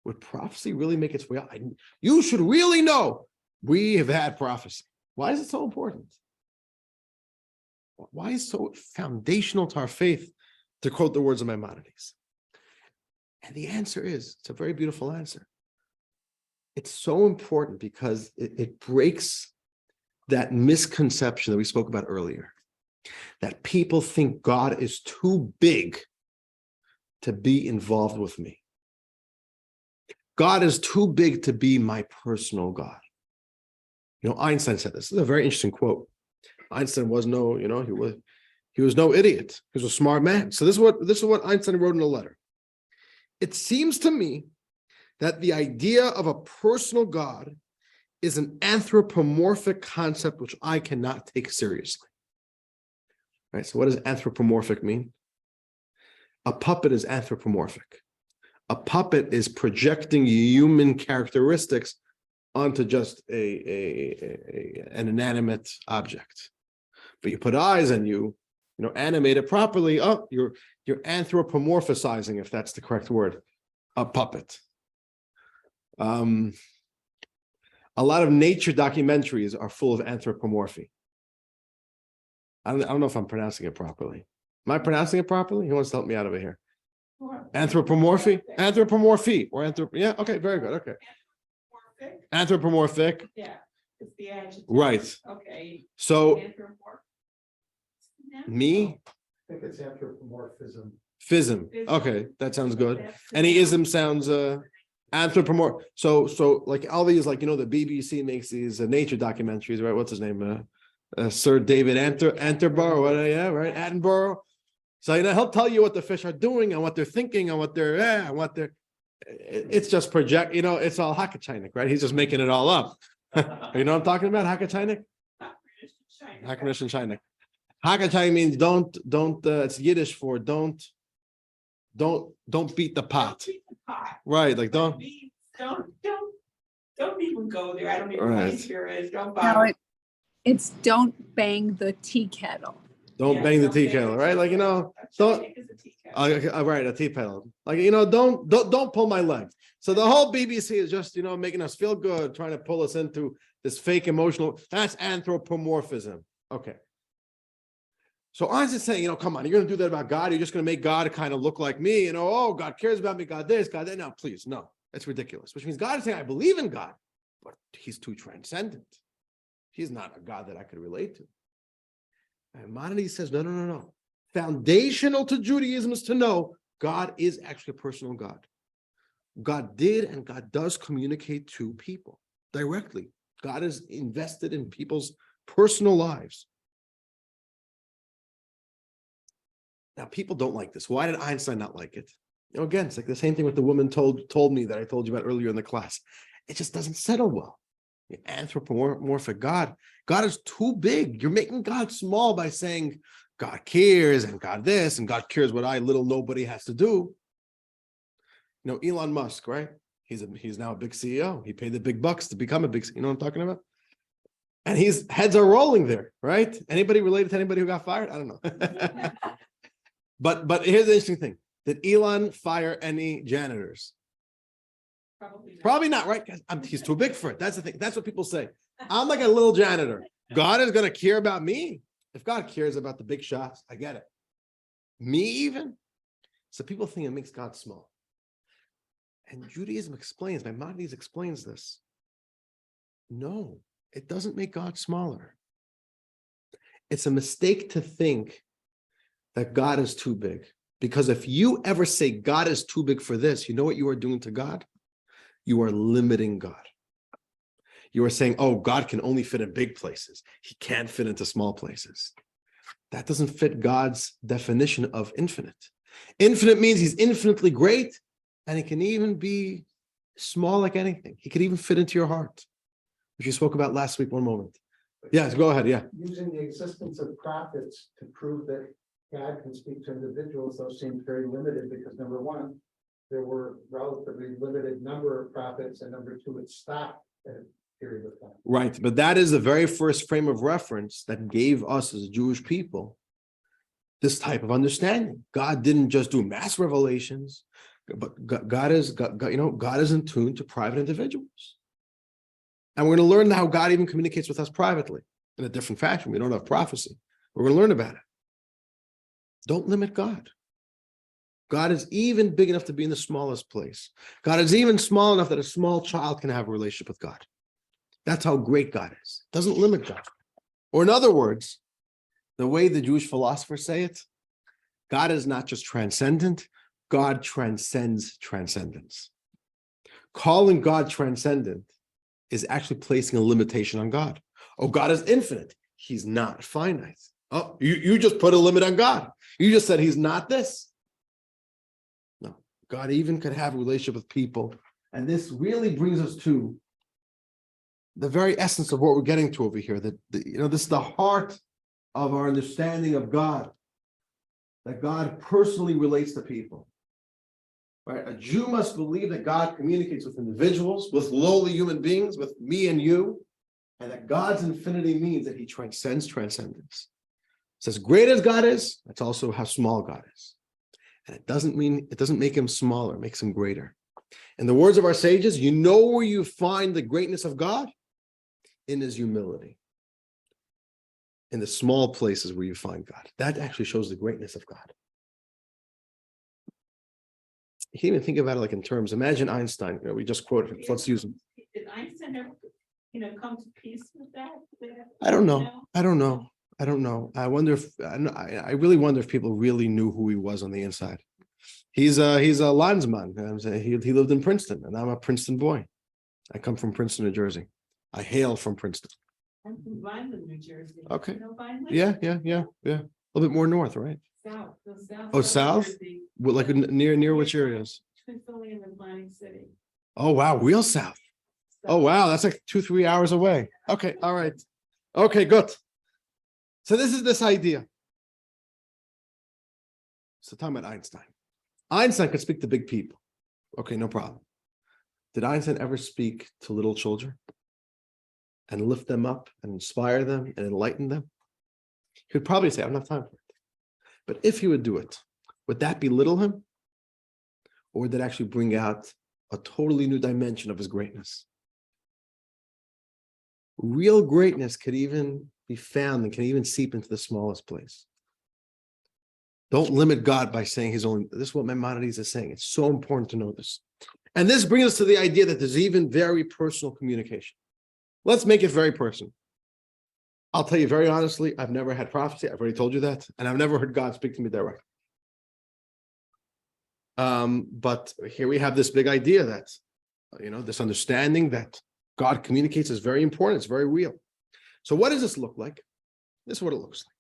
would prophecy really make its way out? You should really know we have had prophecy. Why is it so important? Why is it so foundational to our faith, to quote the words of Maimonides? And the answer is, it's a very beautiful answer. It's so important because it breaks that misconception that we spoke about earlier, that people think God is too big to be involved with me. God is too big to be my personal God. Einstein said this. This is a very interesting quote. Einstein was he was no idiot. He was a smart man. So this is what Einstein wrote in a letter. It seems to me that the idea of a personal God is an anthropomorphic concept which I cannot take seriously. Right? So what does anthropomorphic mean? A puppet is anthropomorphic. A puppet is projecting human characteristics onto just an inanimate object. But you put eyes and you animate it properly. Oh, you're anthropomorphizing, if that's the correct word, a puppet. A lot of nature documentaries are full of anthropomorphy. I don't know if I'm pronouncing it properly. Am I pronouncing it properly? Who wants to help me out over here? Anthropomorphy, yeah, okay, very good, okay. Anthropomorphic, Yeah, it's the adjective. right. Okay. So Anthropomorph. me, I think it's anthropomorphism. fism, okay, that sounds good. Any ism sounds anthropomorph. So like all these, like, the BBC makes these nature documentaries, right? What's his name? Sir David Attenborough, yeah, right, Attenborough. So he'll tell you what the fish are doing and what they're thinking and what they're it's just project, it's all Hakachainik, right? He's just making it all up. You know what I'm talking about? Hakachainik? Hakachainik. Hakachainik means don't it's Yiddish for don't beat the pot. Don't beat the pot. Right, like don't even go there. I don't even Right. know what here is. Don't No, bother. it's don't bang the tea kettle. don't Yeah, bang the don't tea bang kettle, the right? tea Like, kettle. don't- Chinik is a tea kettle. right, a tea kettle. Like, don't pull my leg. So the whole BBC is just, making us feel good, trying to pull us into this fake emotional, that's anthropomorphism. Okay. So I'm just saying, come on, you're going to do that about God. You're just going to make God kind of look like me, oh, God cares about me, God this, God that. No, please, no, that's ridiculous. Which means God is saying, I believe in God, but he's too transcendent. He's not a God that I could relate to. And Maimonides says, no. Foundational to Judaism is to know God is actually a personal God. God did and God does communicate to people directly. God is invested in people's personal lives. Now, people don't like this. Why did Einstein not like it? Again, it's like the same thing with the woman told me that I told you about earlier in the class. It just doesn't settle well. The anthropomorphic God is too big. You're making God small by saying God cares and God this and God cares what little nobody has to do. Elon Musk, right? He's now a big CEO. He paid the big bucks to become a big, you know what I'm talking about? And his heads are rolling there, right? Anybody related to anybody who got fired? I don't know. But here's the interesting thing. Did Elon fire any janitors? Probably not, right? He's too big for it. That's the thing. That's what people say. I'm like a little janitor. God is going to care about me. If God cares about the big shots, I get it. Me even? So people think it makes God small. And Judaism explains, Maimonides explains this. No, it doesn't make God smaller. It's a mistake to think that God is too big. Because if you ever say God is too big for this, you know what you are doing to God? You are limiting God. You are saying, oh, God can only fit in big places. He can't fit into small places. That doesn't fit God's definition of infinite. Infinite means he's infinitely great, and he can even be small like anything. He could even fit into your heart, which you spoke about last week, one moment. Yes, go ahead, yeah. Using the existence of prophets to prove that God can speak to individuals, those seem very limited because number one, there were relatively limited number of prophets, and number two, it stopped at a period of time. Right, but that is the very first frame of reference that gave us as Jewish people this type of understanding. God didn't just do mass revelations, but God is in tune to private individuals. And we're going to learn how God even communicates with us privately in a different fashion. We don't have prophecy. We're going to learn about it. Don't limit God. God is even big enough to be in the smallest place. God is even small enough that a small child can have a relationship with God. That's how great God is. Doesn't limit God. Or in other words, the way the Jewish philosophers say it, God is not just transcendent, God transcends transcendence. Calling God transcendent is actually placing a limitation on God. Oh, God is infinite. He's not finite. Oh, you just put a limit on God. You just said he's not this. No, God even could have a relationship with people. And this really brings us to the very essence of what we're getting to over here. That this is the heart of our understanding of God. That God personally relates to people. Right? A Jew must believe that God communicates with individuals, with lowly human beings, with me and you, and that God's infinity means that he transcends transcendence. So as great as God is, that's also how small God is. And it doesn't make him smaller, it makes him greater. In the words of our sages, you know where you find the greatness of God? In his humility. In the small places where you find God. That actually shows the greatness of God. You can even think about it like in terms, imagine Einstein, we just quoted him, so let's use him. Did Einstein ever, come to peace with that? I don't know. I wonder if, I really wonder if people really knew who he was on the inside. He's a landsman. He lived in Princeton, and I'm a Princeton boy. I come from Princeton, New Jersey. I hail from Princeton. I'm from Vineland, New Jersey. Okay. You know Vineland? Yeah. A little bit more north, right? South, go south. Oh, south? Jersey. Well, like near which areas? Twinkling in Atlantic City. Oh, wow, real south. Oh, wow, that's like 2-3 hours away. Okay, all right. Okay, good. So this is this idea. So talking about Einstein. Einstein could speak to big people. Okay, no problem. Did Einstein ever speak to little children and lift them up and inspire them and enlighten them? He would probably say, I don't have time for it. But if he would do it, would that belittle him? Or would that actually bring out a totally new dimension of his greatness? Real greatness could even be found and can even seep into the smallest place. Don't limit God by saying his own. This is what Maimonides is saying. It's so important to know this. And this brings us to the idea that there's even very personal communication. Let's make it very personal. I'll tell you very honestly, I've never had prophecy. I've already told you that. And I've never heard God speak to me directly. But here we have this big idea that, this understanding that God communicates is very important. It's very real. So what does this look like? This is what it looks like.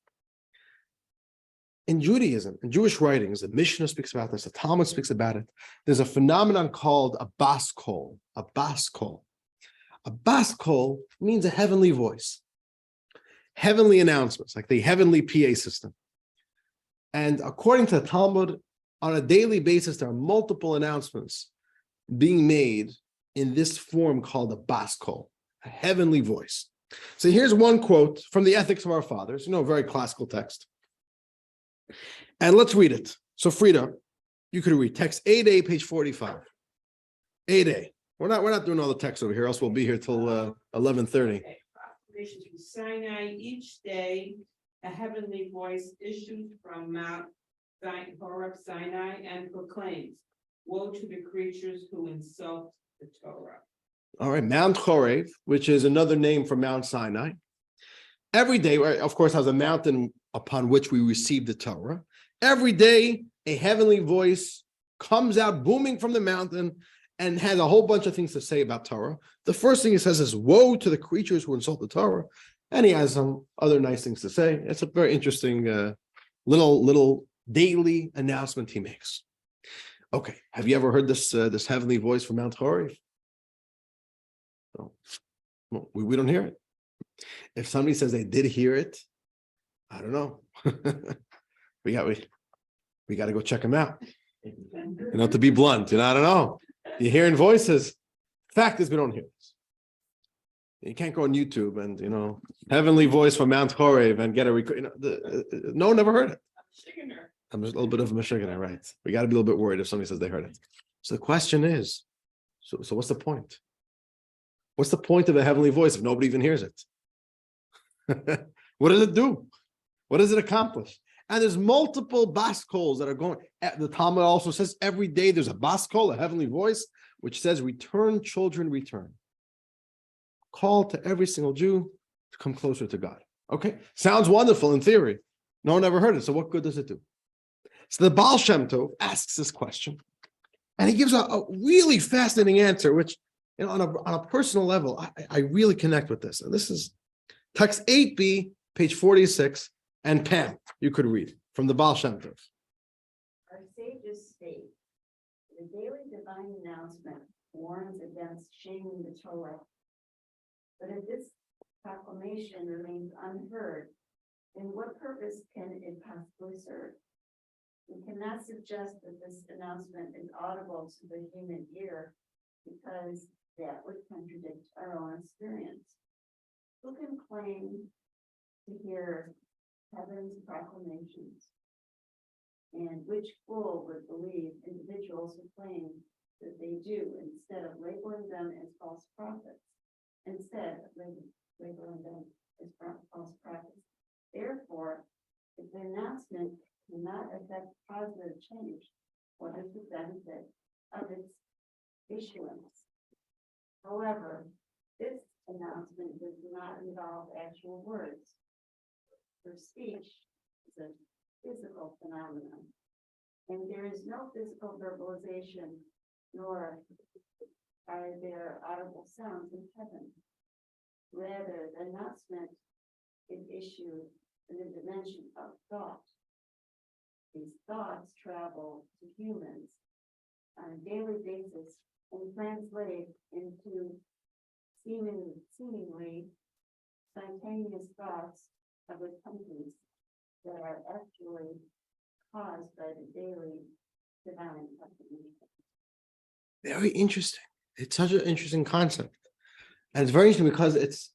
In Judaism, in Jewish writings, the Mishnah speaks about this, the Talmud speaks about it. There's a phenomenon called a bas kol. A bas kol. A bas kol means a heavenly voice. Heavenly announcements, like the heavenly PA system. And according to the Talmud, on a daily basis, there are multiple announcements being made in this form called a bas kol, a heavenly voice. So here's one quote from the Ethics of Our Fathers, a very classical text. And let's read it. So Frida, you could read text 8a, page 45. 8a. We're not doing all the text over here, else we'll be here till 11:30. Okay. Proclamation to Sinai, each day a heavenly voice issues from Mount Horeb Sinai and proclaims, woe to the creatures who insult the Torah. All right, Mount Horeb, which is another name for Mount Sinai. Every day, of course, has a mountain upon which we receive the Torah. Every day, a heavenly voice comes out booming from the mountain and has a whole bunch of things to say about Torah. The first thing he says is, woe to the creatures who insult the Torah. And he has some other nice things to say. It's a very interesting little daily announcement he makes. Okay, have you ever heard this heavenly voice from Mount Horeb? No. Well, we don't hear it. If somebody says they did hear it, I don't know. we got to go check them out. To be blunt, I don't know. You're hearing voices. Fact is, we don't hear this. You can't go on YouTube and heavenly voice from Mount Horeb and get a record. No one never heard it. I'm just a little bit of a Michiganer, right? We got to be a little bit worried if somebody says they heard it. So the question is, so what's the point? What's the point of a heavenly voice if nobody even hears it? What does it do? What does it accomplish? And there's multiple bas kols that are going. The Talmud also says every day there's a bas kol, a heavenly voice, which says, return, children, return. Call to every single Jew to come closer to God. Okay, sounds wonderful in theory. No one ever heard it. So what good does it do? So the Baal Shem Tov asks this question, and he gives a really fascinating answer, which on a personal level, I really connect with this. And this is text 8b, page 46, and Pam, you could read from the Baal Shem Tov. Our sages state The daily divine announcement warns against shaming the Torah. But if this proclamation remains unheard, then what purpose can it possibly serve? We cannot suggest that this announcement is audible to the human ear because that would contradict our own experience. Who can claim to hear heaven's proclamations? And which fool would believe individuals who claim that they do instead of labeling them as false prophets? Labeling them as false prophets. Therefore, if the announcement cannot affect positive change, what is the benefit of its issuance? However, this announcement does not involve actual words. For speech is a physical phenomenon, and there is no physical verbalization, nor are there audible sounds in heaven. Rather, the announcement is issued in the dimension of thought. These thoughts travel to humans on a daily basis and translate into seemingly spontaneous thoughts of repentance that are actually caused by the daily divine proclamation. Very interesting. It's such an interesting concept. And it's very interesting because it's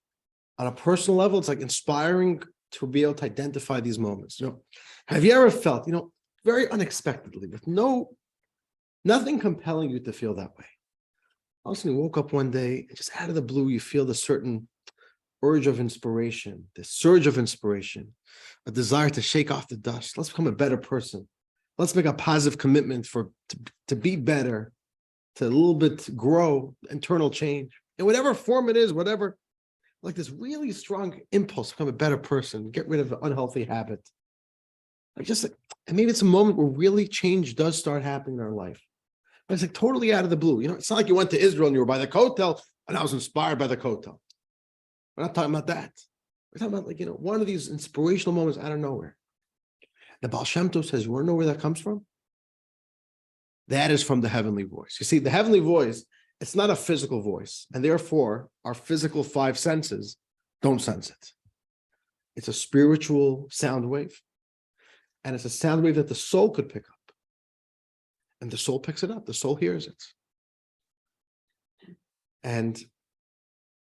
on a personal level, it's like inspiring to be able to identify these moments. Have you ever felt, very unexpectedly, with nothing compelling you to feel that way? All of a sudden you woke up one day and just out of the blue, you feel the certain urge of inspiration, this surge of inspiration, a desire to shake off the dust. Let's become a better person. Let's make a positive commitment to be better, to a little bit grow, internal change. In whatever form it is, whatever, like this really strong impulse to become a better person, get rid of an unhealthy habit. And maybe it's a moment where really change does start happening in our life. But it's like totally out of the blue. It's not like you went to Israel and you were by the kotel and I was inspired by the kotel. We're not talking about that. We're talking about one of these inspirational moments out of nowhere. The Baal Shem Tov says, you want to know where that comes from? That is from the heavenly voice. You see, the heavenly voice, it's not a physical voice, and therefore our physical five senses don't sense it. It's a spiritual sound wave, and it's a sound wave that the soul could pick up, and the soul picks it up. The soul hears it, and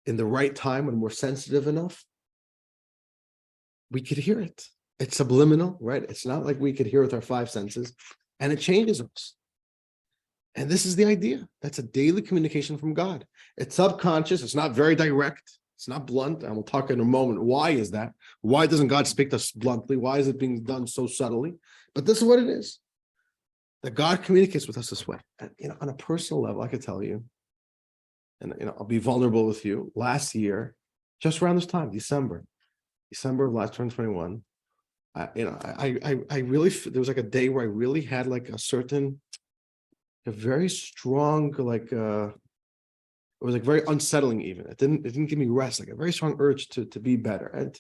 in the right time, when we're sensitive enough, we could hear it. It's subliminal, right? It's not like we could hear with our five senses, and it changes us. And this is the idea. That's a daily communication from God. It's subconscious. It's not very direct. It's not blunt. And we'll talk in a moment. Why is that? Why doesn't God speak to us bluntly? Why is it being done so subtly? But this is what it is. That God communicates with us this way. And, on a personal level, I could tell you, and I'll be vulnerable with you. Last year, just around this time, December of last 2021, I really, there was like a day where I really had like a very strong, it was like very unsettling even. It didn't give me rest, like a very strong urge to be better.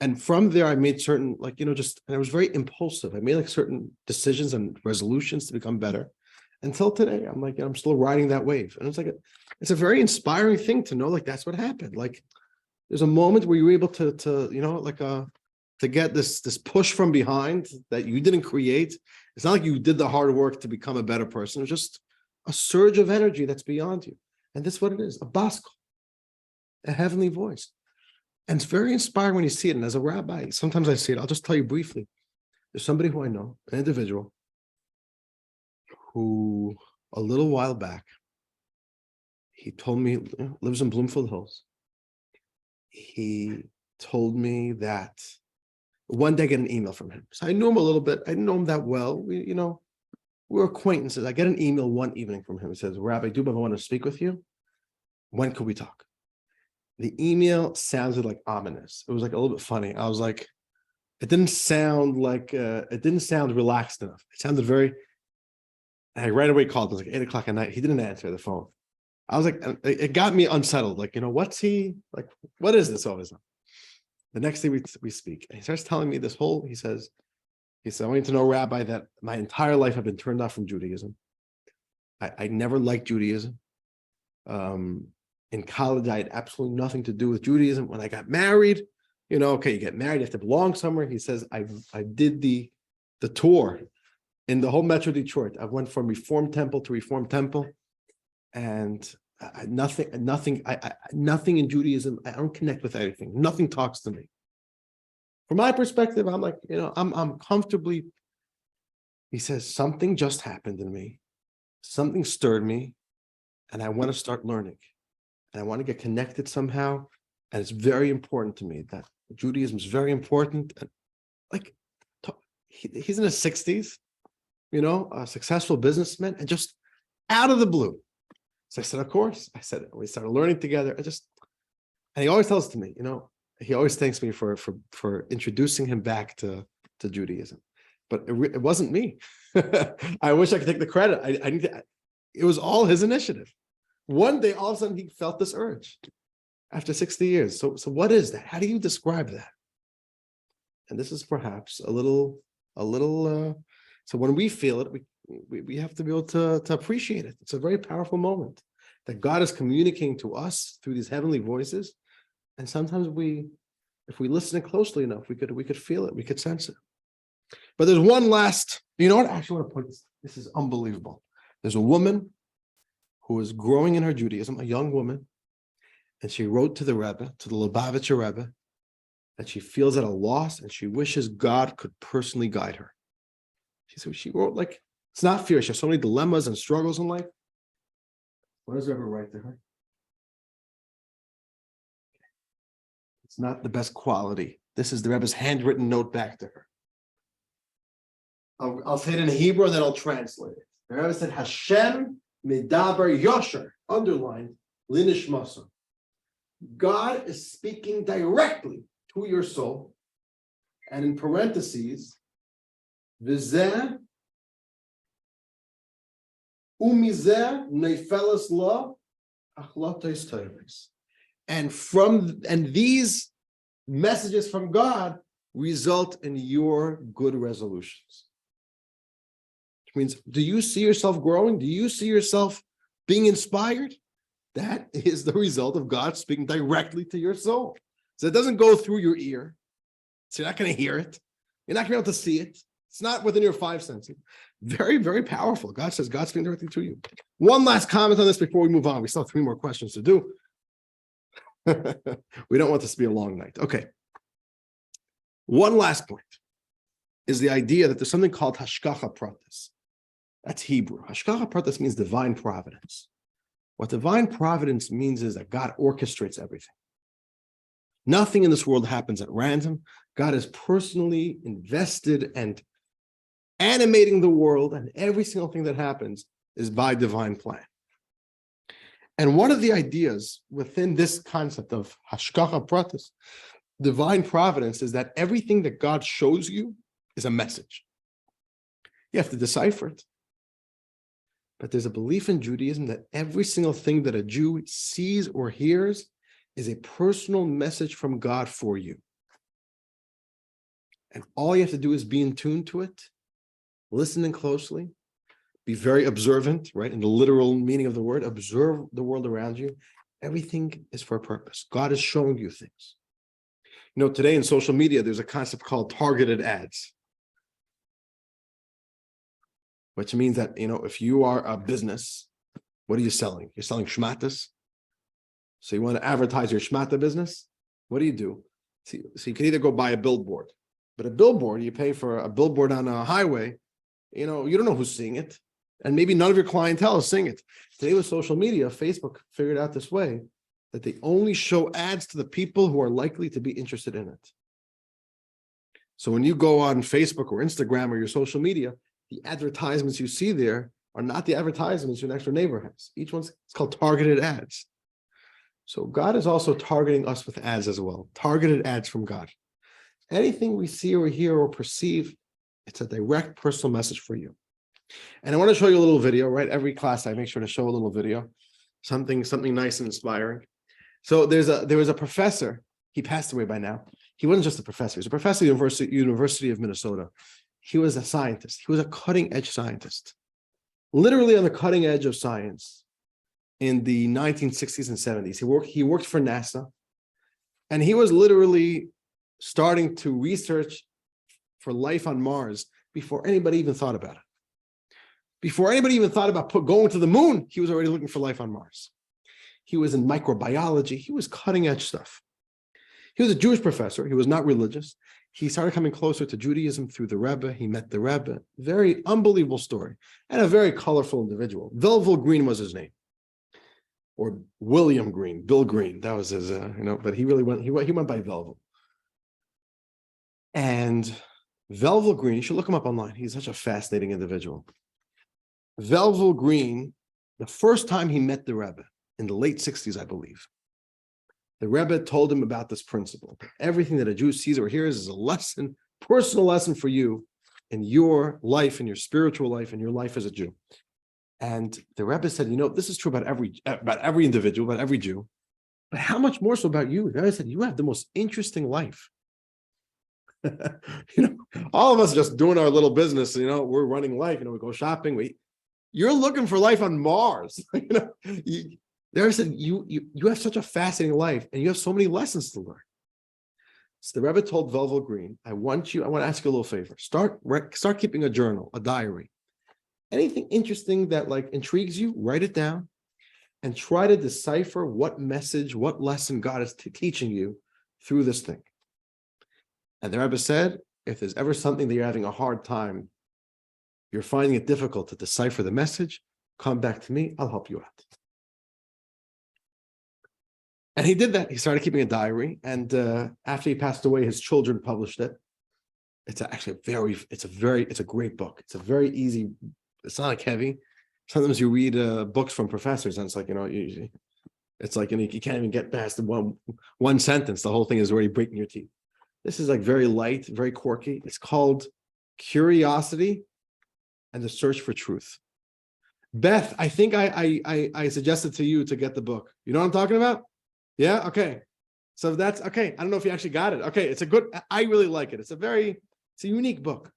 And from there, I made certain, and I was very impulsive. I made like certain decisions and resolutions to become better. Until today, I'm still riding that wave. And it's a very inspiring thing to know, that's what happened. There's a moment where you were able to get this push from behind that you didn't create. It's not like you did the hard work to become a better person. It's just a surge of energy that's beyond you. And this is what it is, a baskol, a heavenly voice. And it's very inspiring when you see it. And as a rabbi, sometimes I see it. I'll just tell you briefly. There's somebody who I know, an individual, who a little while back, he told me, lives in Bloomfield Hills. He told me that one day I get an email from him. So I knew him a little bit. I didn't know him that well. We're acquaintances. I get an email one evening from him. He says, Rabbi Dubov, I want to speak with you. When could we talk? The email sounded like ominous. It was like a little bit funny. I was like, it didn't sound relaxed enough. It sounded very, I right away called. It was like 8 o'clock at night. He didn't answer the phone. I was like, it got me unsettled. What's he, what is this always? The next day we speak, and he starts telling me this whole, he said, I want you to know, Rabbi, that my entire life I've been turned off from Judaism. I never liked Judaism. In college, I had absolutely nothing to do with Judaism. When I got married, okay, you get married, you have to belong somewhere. He says, I did the tour in the whole Metro Detroit. I went from Reform Temple to Reform Temple, and nothing in Judaism. I don't connect with anything. Nothing talks to me. From my perspective, I'm like, I'm comfortably. He says, something just happened in me. Something stirred me, and I want to start learning. And I want to get connected somehow. And it's very important to me that Judaism is very important. And like, he's in his 60s, a successful businessman, and just out of the blue. So I said, of course. I said, we started learning together. And he always tells to me, he always thanks me for introducing him back to Judaism. But it wasn't me. I wish I could take the credit. It was all his initiative. One day, all of a sudden, he felt this urge after 60 years. So what is that? How do you describe that? And this is perhaps a little. So when we feel it, we have to be able to appreciate it. It's a very powerful moment that God is communicating to us through these heavenly voices. And sometimes if we listen closely enough, we could feel it, we could sense it. But there's one last, I actually want to put this is unbelievable. There's a woman who is growing in her Judaism, a young woman, and she wrote to the Rebbe, to the Lubavitcher Rebbe, that she feels at a loss and she wishes God could personally guide her. She wrote, like, it's not fear. She has so many dilemmas and struggles in life. What does the Rebbe write to her? It's not the best quality. This is the Rebbe's handwritten note back to her. I'll say it in Hebrew and then I'll translate it. The Rebbe said, Hashem medaber yosher, underlined, linish masa. God is speaking directly to your soul. And in parentheses, v'zeh umizeh neifeles lo achlotes toivos. And these messages from God result in your good resolutions. Which means, do you see yourself growing? Do you see yourself being inspired? That is the result of God speaking directly to your soul. So it doesn't go through your ear. So you're not going to hear it. You're not going to be able to see it. It's not within your five senses. Very, very powerful. God says God's speaking directly to you. One last comment on this before we move on. We still have 3 more questions to do. We don't want this to be a long night. Okay. One last point is the idea that there's something called hashgacha pratis. That's Hebrew. Hashgacha pratis means divine providence. What divine providence means is that God orchestrates everything. Nothing in this world happens at random. God is personally invested and animating the world, and every single thing that happens is by divine plan. And one of the ideas within this concept of hashgacha pratis, divine providence, is that everything that God shows you is a message. You have to decipher it. But there's a belief in Judaism that every single thing that a Jew sees or hears is a personal message from God for you. And all you have to do is be in tune to it, listening closely, be very observant, right? In the literal meaning of the word, observe the world around you. Everything is for a purpose. God is showing you things. Today in social media, there's a concept called targeted ads, which means that, if you are a business, what are you selling? You're selling shmatas. So you want to advertise your shmata business? What do? So you can either go buy a billboard, but a billboard, you pay for a billboard on a highway, you don't know who's seeing it. And maybe none of your clientele is seeing it. Today with social media, Facebook figured out this way that they only show ads to the people who are likely to be interested in it. So when you go on Facebook or Instagram or your social media, the advertisements you see there are not the advertisements your next door neighbor has. Each one's, it's called targeted ads. So God is also targeting us with ads as well, targeted ads from God. Anything we see or hear or perceive, it's a direct personal message for you. And I want to show you a little video, right? Every class I make sure to show a little video, something nice and inspiring. So there was a professor, he passed away by now. He wasn't just a professor, he was a professor at the University of Minnesota. He was a scientist. He was a cutting edge scientist. literally on the cutting edge of science in the 1960s and 70s. He worked for NASA, and he was literally starting to research for life on Mars before anybody even thought about it. Before anybody even thought about going to the moon, he was already looking for life on Mars. He was in microbiology. He was cutting edge stuff. He was a Jewish professor. He was not religious. He started coming closer to Judaism through the Rebbe. He met the Rebbe. Very unbelievable story, and a very colorful individual. Melville Green was his name, or William Green, Bill Green. That was his, but he really went. He went by Melville. And Melville Green, you should look him up online. He's such a fascinating individual. Melville Green, the first time he met the Rebbe in the late 60s, I believe, the Rebbe told him about this principle. Everything that a Jew sees or hears is a lesson, personal lesson for you in your life, in your spiritual life, in your life as a Jew. And the Rebbe said, this is true about every individual, about every Jew, but how much more so about you? The Rebbe said, you have the most interesting life. All of us just doing our little business, we're running life, we go shopping, you're looking for life on Mars. There said you have such a fascinating life, and you have so many lessons to learn. So the Rebbe told Melville Green, I want to ask you a little favor. Start keeping a journal, a diary. Anything interesting that intrigues you, write it down, and try to decipher what message, what lesson God is teaching you through this thing. And the Rebbe said, if there's ever something that you're having a hard time, you're finding it difficult to decipher the message, come back to me, I'll help you out. And he did that. He started keeping a diary. And after he passed away, his children published it. It's actually it's a great book. It's a very easy, it's not heavy. Sometimes you read books from professors and it's it's you can't even get past one sentence. The whole thing is already breaking your teeth. This is very light, very quirky. It's called Curiosity and the Search for Truth. Beth, I think I suggested to you to get the book. You know what I'm talking about? Yeah. Okay. So that's okay. I don't know if you actually got it. Okay. I really like it. It's a unique book.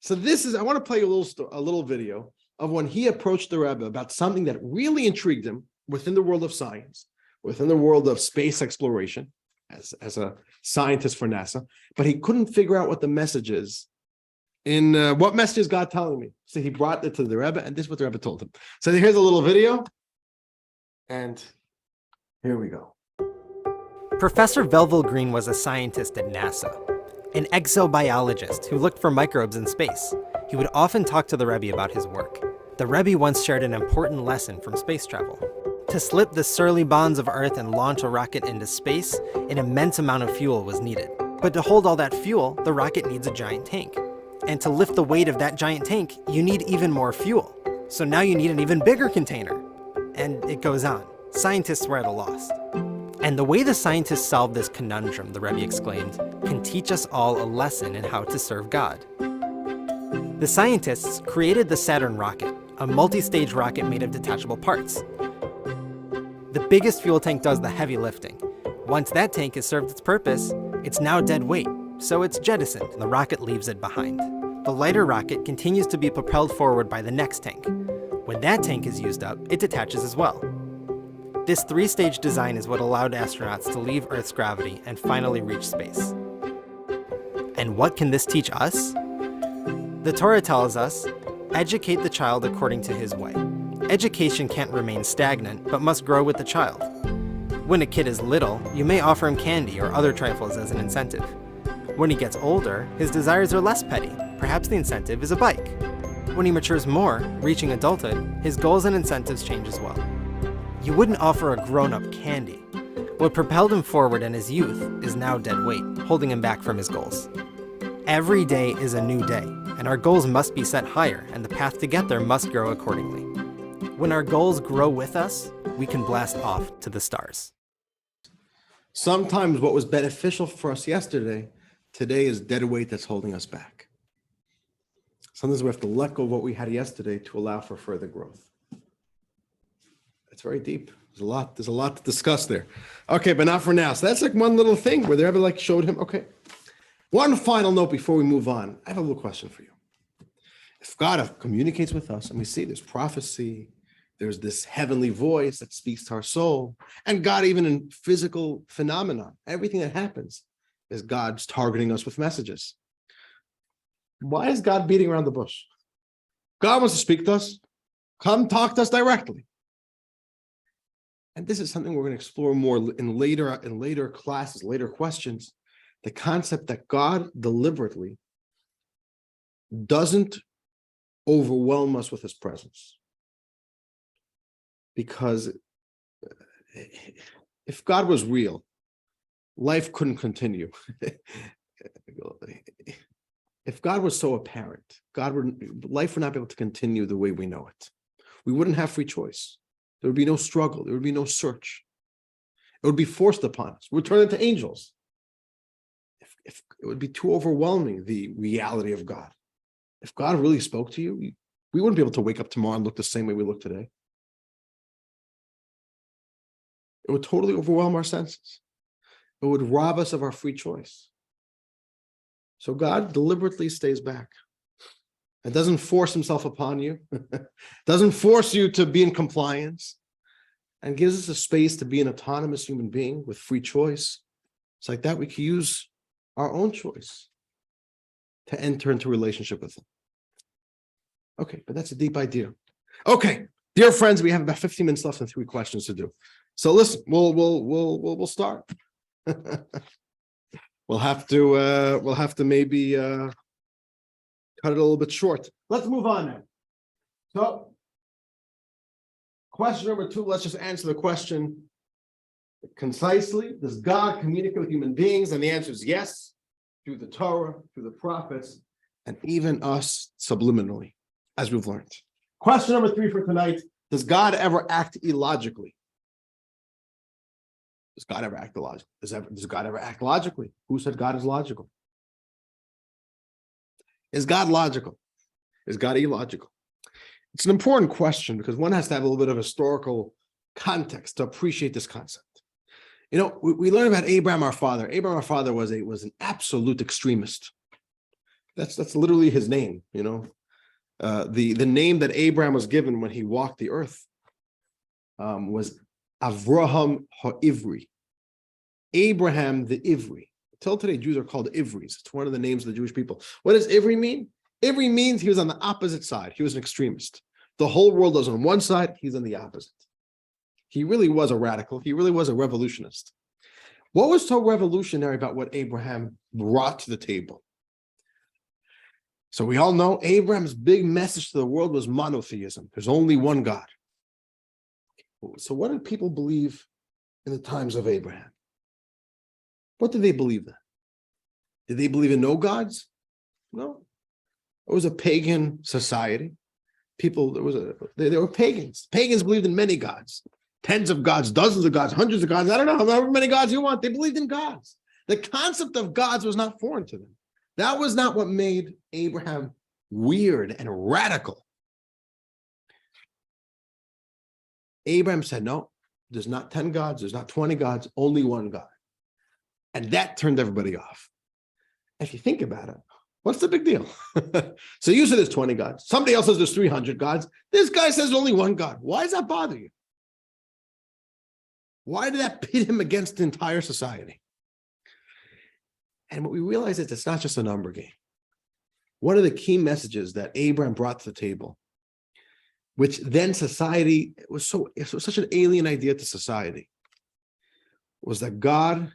So I want to play a little video of when he approached the Rebbe about something that really intrigued him within the world of science, within the world of space exploration as a scientist for NASA, but he couldn't figure out what the message is. What message is God telling me? So he brought it to the Rebbe, and this is what the Rebbe told him. So here's a little video, and here we go. Professor Melville Green was a scientist at NASA, an exobiologist who looked for microbes in space. He would often talk to the Rebbe about his work. The Rebbe once shared an important lesson from space travel. To slip the surly bonds of Earth and launch a rocket into space, an immense amount of fuel was needed. But to hold all that fuel, the rocket needs a giant tank. And to lift the weight of that giant tank, you need even more fuel. So now you need an even bigger container. And it goes on. Scientists were at a loss. And the way the scientists solved this conundrum, the Rebbe exclaimed, can teach us all a lesson in how to serve God. The scientists created the Saturn rocket, a multi-stage rocket made of detachable parts. The biggest fuel tank does the heavy lifting. Once that tank has served its purpose, it's now dead weight, so it's jettisoned and the rocket leaves it behind. The lighter rocket continues to be propelled forward by the next tank. When that tank is used up, it detaches as well. This three-stage design is what allowed astronauts to leave Earth's gravity and finally reach space. And what can this teach us? The Torah tells us, educate the child according to his way. Education can't remain stagnant, but must grow with the child. When a kid is little, you may offer him candy or other trifles as an incentive. When he gets older, his desires are less petty. Perhaps the incentive is a bike. When he matures more, reaching adulthood, his goals and incentives change as well. You wouldn't offer a grown-up candy. What propelled him forward in his youth is now dead weight, holding him back from his goals. Every day is a new day, and our goals must be set higher, and the path to get there must grow accordingly. When our goals grow with us, we can blast off to the stars. Sometimes what was beneficial for us yesterday, today is dead weight that's holding us back. Sometimes we have to let go of what we had yesterday to allow for further growth. It's very deep. There's a lot to discuss there. Okay, but not for now. So that's one little thing where the Rebbe showed him. Okay. One final note before we move on. I have a little question for you. If God communicates with us and we see there's prophecy, there's this heavenly voice that speaks to our soul, and God, even in physical phenomena, everything that happens is God's targeting us with messages. Why is God beating around the bush? God wants to speak to us. Come talk to us directly. And this is something we're going to explore more in later classes, later questions. The concept that God deliberately doesn't overwhelm us with his presence. Because if God was real, life couldn't continue. If God was so apparent, life would not be able to continue the way we know it. We wouldn't have free choice. There would be no struggle. There would be no search. It would be forced upon us. We'd turn into angels. If it would be too overwhelming, the reality of God. If God really spoke to you, we wouldn't be able to wake up tomorrow and look the same way we look today. It would totally overwhelm our senses. It would rob us of our free choice. So God deliberately stays back and doesn't force himself upon you, doesn't force you to be in compliance, and gives us a space to be an autonomous human being with free choice. It's like that we can use our own choice to enter into a relationship with him. Okay, but that's a deep idea. Okay, dear friends, we have about 15 minutes left and 3 questions to do. So listen, we'll start. We'll have to maybe cut it a little bit short. Let's move on now. So, question number 2, let's just answer the question concisely. Does God communicate with human beings? And the answer is yes, through the Torah, through the prophets, and even us subliminally, as we've learned. Question number 3 for tonight, does God ever act illogically? Does God ever act illogically? Does God ever act logically? Who said God is logical? Is God logical? Is God illogical? It's an important question because one has to have a little bit of historical context to appreciate this concept. You know, we learn about Abraham, our father. Abraham, our father, was an absolute extremist. That's literally his name. You know, the name that Abraham was given when he walked the earth was Avraham HaIvri, Abraham the Ivri. Till today, Jews are called Ivris. It's one of the names of the Jewish people. What does Ivri mean? Ivri means he was on the opposite side. He was an extremist. The whole world was on one side, he's on the opposite. He really was a radical. He really was a revolutionist. What was so revolutionary about what Abraham brought to the table? So we all know Abraham's big message to the world was monotheism. There's only one God. So what did people believe in the times of Abraham? What did they believe in? Did they believe in no gods? No. It was a pagan society. People, they were pagans. Pagans believed in many gods, tens of gods, dozens of gods, hundreds of gods. I don't know, however many gods you want. They believed in gods. The concept of gods was not foreign to them. That was not what made Abraham weird and radical. Abraham said, no, there's not 10 gods, there's not 20 gods, only one God. And that turned everybody off. If you think about it, what's the big deal? So you said there's 20 gods. Somebody else says there's 300 gods. This guy says only one God. Why does that bother you? Why did that pit him against the entire society? And what we realize is it's not just a number game. One of the key messages that Abraham brought to the table, which then society, it was such an alien idea to society, was that God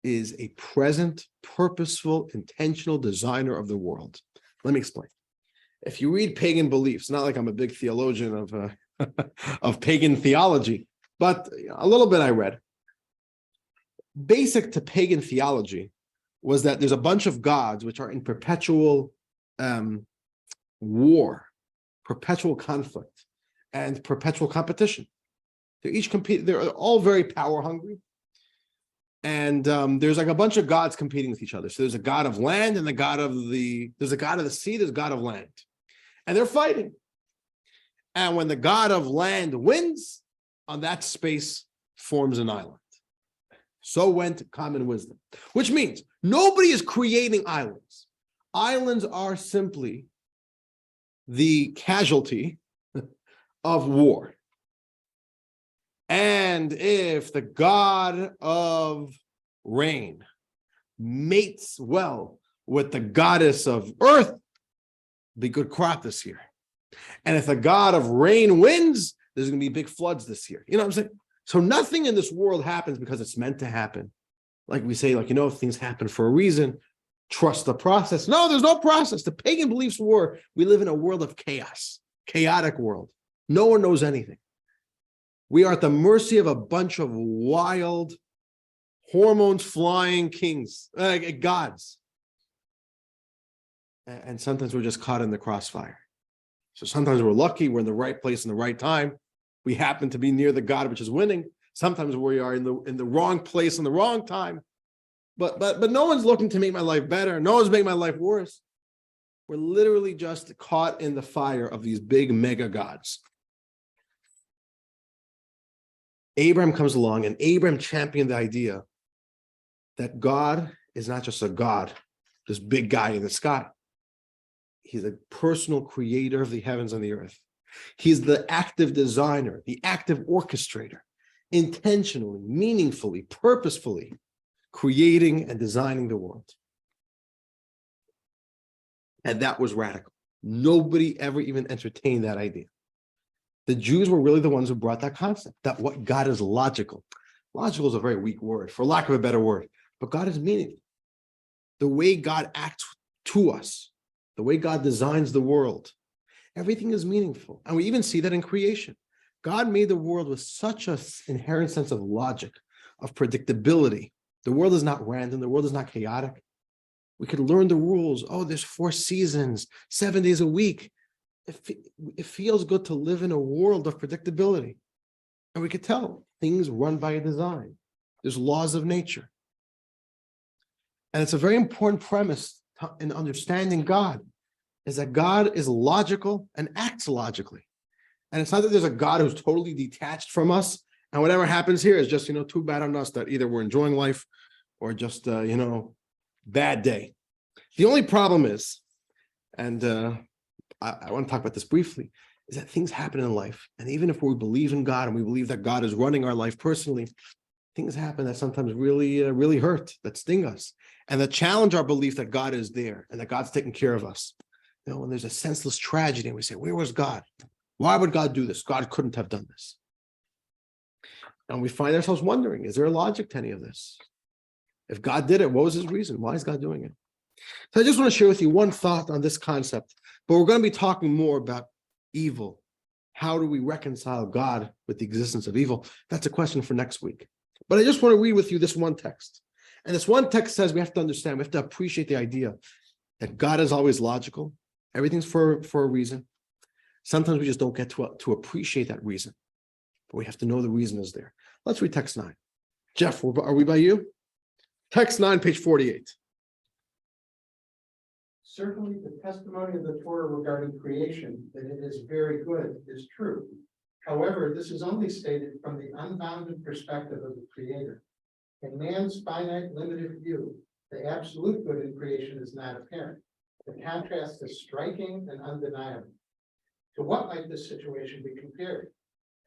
is a present, purposeful, intentional designer of the world. Let me explain. If you read pagan beliefs, not like I'm a big theologian of pagan theology, but a little bit I read. Basic to pagan theology was that there's a bunch of gods which are in perpetual war, perpetual conflict, and perpetual competition. They're all very power hungry. And there's like a bunch of gods competing with each other. So there's a god of land and there's a god of the sea, there's a god of land. And they're fighting. And when the god of land wins, on that space forms an island. So went common wisdom, which means nobody is creating islands. Islands are simply the casualty of war. And if the God of rain mates well with the goddess of earth, be good crop this year. And if the God of rain wins, there's going to be big floods this year. You know what I'm saying? So nothing in this world happens because it's meant to happen. Like we say, like, things happen for a reason. Trust the process. No, there's no process. The pagan beliefs were, we live in a world of chaos, chaotic world. No one knows anything. We are at the mercy of a bunch of wild, hormones flying kings, gods. And sometimes we're just caught in the crossfire. So sometimes we're lucky, we're in the right place in the right time. We happen to be near the God which is winning. Sometimes we are in the wrong place in the wrong time. But no one's looking to make my life better. No one's making my life worse. We're literally just caught in the fire of these big mega gods. Abraham comes along, and Abraham championed the idea that God is not just a God, this big guy in the sky. He's a personal creator of the heavens and the earth. He's the active designer, the active orchestrator, intentionally, meaningfully, purposefully creating and designing the world. And that was radical. Nobody ever even entertained that idea. The Jews were really the ones who brought that concept, that what God is logical. Logical is a very weak word, for lack of a better word, but God is meaningful. The way God acts to us, the way God designs the world, everything is meaningful. And we even see that in creation. God made the world with such an inherent sense of logic, of predictability. The world is not random. The world is not chaotic. We could learn the rules. Oh, there's 4 seasons, 7 days a week. It feels good to live in a world of predictability. And we could tell things run by a design. There's laws of nature. And it's a very important premise in understanding God, is that God is logical and acts logically. And it's not that there's a God who's totally detached from us, and whatever happens here is just, too bad on us that either we're enjoying life or just, bad day. The only problem is, and I want to talk about this briefly, is that things happen in life. And even if we believe in God and we believe that God is running our life personally, things happen that sometimes really hurt, that sting us, and that challenge our belief that God is there and that God's taking care of us. When there's a senseless tragedy and we say, where was God? Why would God do this? God couldn't have done this. And we find ourselves wondering, is there a logic to any of this? If God did it, what was his reason? Why is God doing it? So I just want to share with you one thought on this concept, but we're going to be talking more about evil. How do we reconcile God with the existence of evil? That's a question for next week. But I just want to read with you this one text. And this one text says we have to understand, we have to appreciate the idea that God is always logical. Everything's for a reason. Sometimes we just don't get to appreciate that reason, but we have to know the reason is there. Let's read text 9. Jeff, are we by you? Text 9, page 48. Certainly, the testimony of the Torah regarding creation, that it is very good, is true. However, this is only stated from the unbounded perspective of the Creator. In man's finite, limited view, the absolute good in creation is not apparent. The contrast is striking and undeniable. To what might this situation be compared?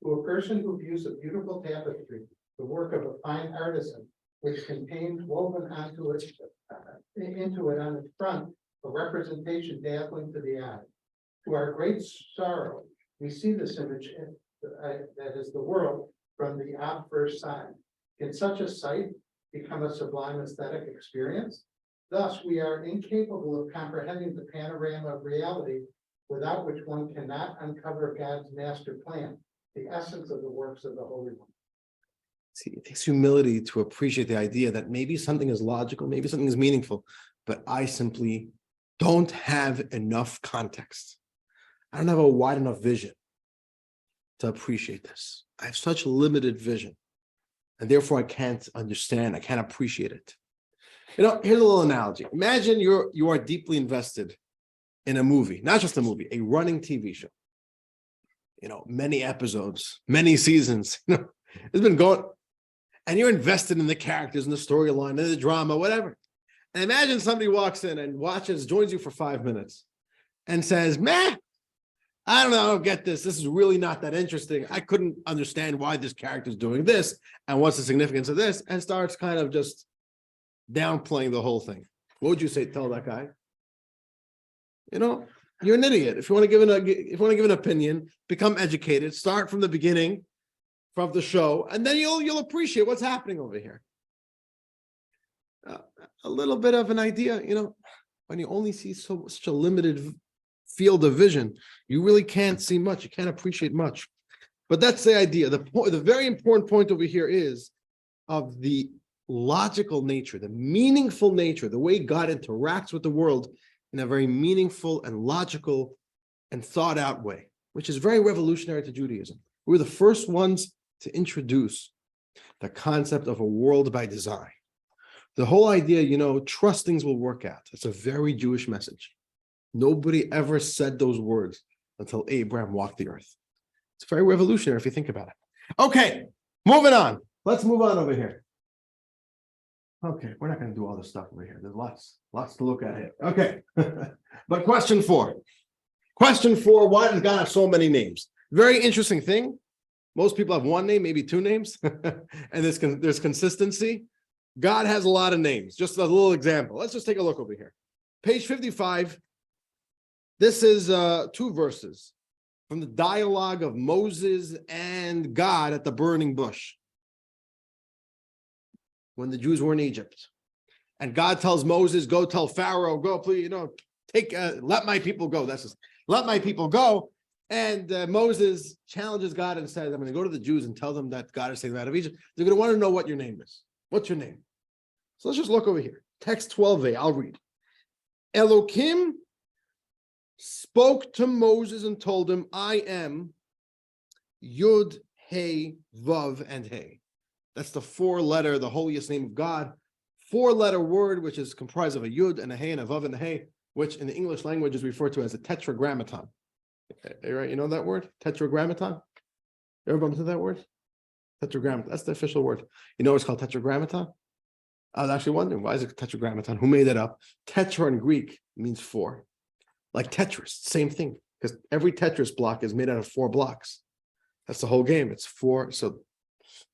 To a person who views a beautiful tapestry, the work of a fine artisan, which contains woven into it on its front, a representation dazzling to the eye. To our great sorrow, we see this image that is the world from the obverse side. Can such a sight become a sublime aesthetic experience? Thus, we are incapable of comprehending the panorama of reality, without which one cannot uncover God's master plan, the essence of the works of the Holy One. See, it takes humility to appreciate the idea that maybe something is logical, maybe something is meaningful, but I simply don't have enough context. I don't have a wide enough vision to appreciate this. I have such limited vision, and therefore I can't understand, I can't appreciate it. Here's a little analogy. Imagine you are deeply invested in a movie, not just a movie, a running TV show. Many episodes, many seasons, it's been going, and you're invested in the characters and the storyline and the drama, whatever. And imagine somebody walks in and joins you for 5 minutes and says, "Meh, I don't know, I don't get this. This is really not that interesting. I couldn't understand why this character is doing this and what's the significance of this, and starts kind of just downplaying the whole thing. What would you say? Tell that guy, you know, you're an idiot. If you want to give an opinion, become educated, start from the beginning, from the show, and then you'll appreciate what's happening over here. A little bit of an idea, you know, when you only see such a limited field of vision, you really can't see much. You can't appreciate much. But that's the idea. The very important point over here is of the logical nature, the meaningful nature, the way God interacts with the world in a very meaningful and logical and thought out way, which is very revolutionary to Judaism. We were the first ones to introduce the concept of a world by design. The whole idea, you know, trust things will work out. It's a very Jewish message. Nobody ever said those words until Abraham walked the earth. It's very revolutionary if you think about it. Okay, moving on. Let's move on over here. Okay, we're not going to do all this stuff over here. There's lots to look at here. Okay, but question 4. Question 4, why does God have so many names? Very interesting thing. Most people have one name, maybe 2 names, and there's consistency. God has a lot of names. Just a little example. Let's just take a look over here. Page 55. This is 2 verses from the dialogue of Moses and God at the burning bush when the Jews were in Egypt. And God tells Moses, go tell Pharaoh, go, please, you know, let my people go. Let my people go. And Moses challenges God and says, I'm going to go to the Jews and tell them that God is taking them out of Egypt. They're going to want to know what your name is. What's your name? So let's just look over here. Text 12a, I'll read. Elohim spoke to Moses and told him, I am Yud, He, Vav, and He. That's the 4-letter, the holiest name of God. 4-letter word, which is comprised of a Yud and a He and a Vav and a He, which in the English language is referred to as a tetragrammaton. Right? You know that word? Tetragrammaton? You ever bumped into that word? Tetragrammaton. That's the official word. You know what's called tetragrammaton? I was actually wondering, why is it tetragrammaton? Who made that up? Tetra in Greek means 4. Like Tetris, same thing. Because every Tetris block is made out of 4 blocks. That's the whole game. It's 4. So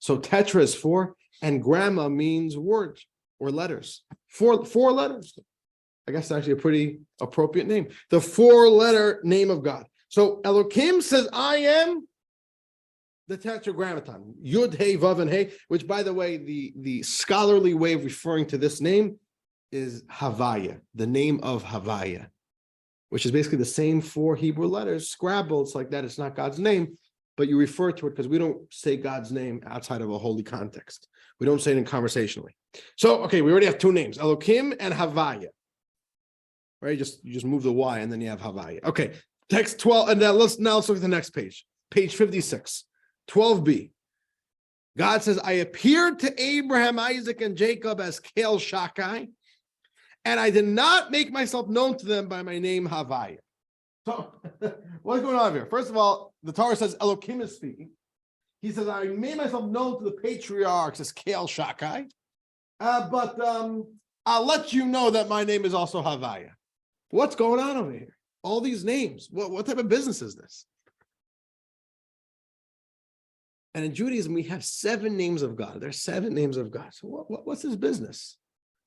tetra is 4, and gramma means words or letters. 4 letters. I guess it's actually a pretty appropriate name. The 4-letter name of God. So Elohim says, I am the tetragrammaton, Yud, He, Vav, and He, which, by the way, the scholarly way of referring to this name is Havaya, the name of Havaya, which is basically the same 4 Hebrew letters, scrabbled. It's like that. It's not God's name, but you refer to it because we don't say God's name outside of a holy context. We don't say it in conversationally. So, okay, we already have 2 names, Elohim and Havaya. Right? You just move the Y and then you have Havaya. Okay, text 12, and now let's look at the next page. Page 56, 12b. God says, I appeared to Abraham, Isaac, and Jacob as Kel Shakai, and I did not make myself known to them by my name Havaya. So, what's going on here? First of all, the Torah says Elohim is speaking. He says, I made myself known to the patriarchs as Kel Shakai, but I'll let you know that my name is also Havaya. What's going on over here? All these names. What type of business is this? And in Judaism, we have 7 names of God. There's 7 names of God. So what's this business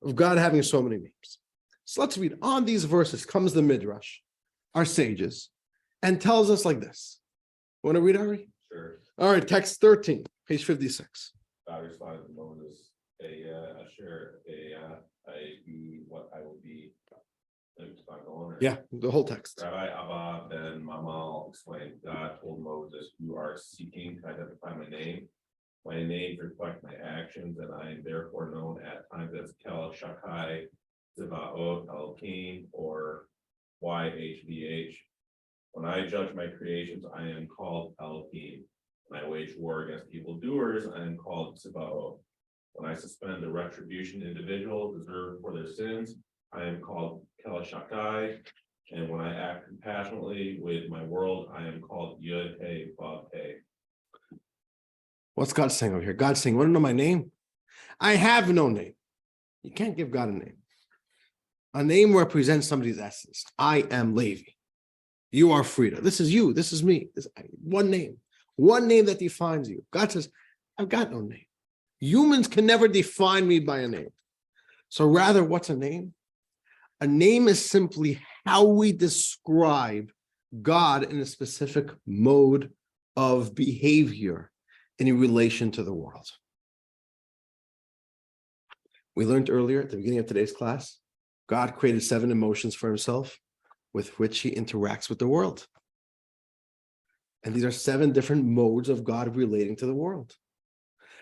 of God having so many names? So let's read. On these verses comes the Midrash, our sages, and tells us like this. Want to read, Ari? Sure. All right, text 13, page 56. God responded to Moses, Asher, I be what I will be. Yeah, the whole text. Rabbi Abba ben Mamal explained, God told Moses, you are seeking to identify my name. My names reflect my actions, and I am therefore known at times as Kel Shakai, Zivaot, Elohim, or YHVH. When I judge my creations, I am called Elohim. When I wage war against evildoers, I am called Zivaot. When I suspend the retribution individuals deserve for their sins, I am called Kel Shakai, and when I act compassionately with my world, I am called Yud He Vav He. What's God saying over here? God's saying, want to know my name? I have no name. You can't give God a name. A name represents somebody's essence. I am Levi. You are Frida. This is you. This is me. This one name that defines you. God says, I've got no name. Humans can never define me by a name. So rather, what's a name? A name is simply how we describe God in a specific mode of behavior in relation to the world. We learned earlier at the beginning of today's class, God created 7 emotions for himself with which he interacts with the world. And these are 7 different modes of God relating to the world.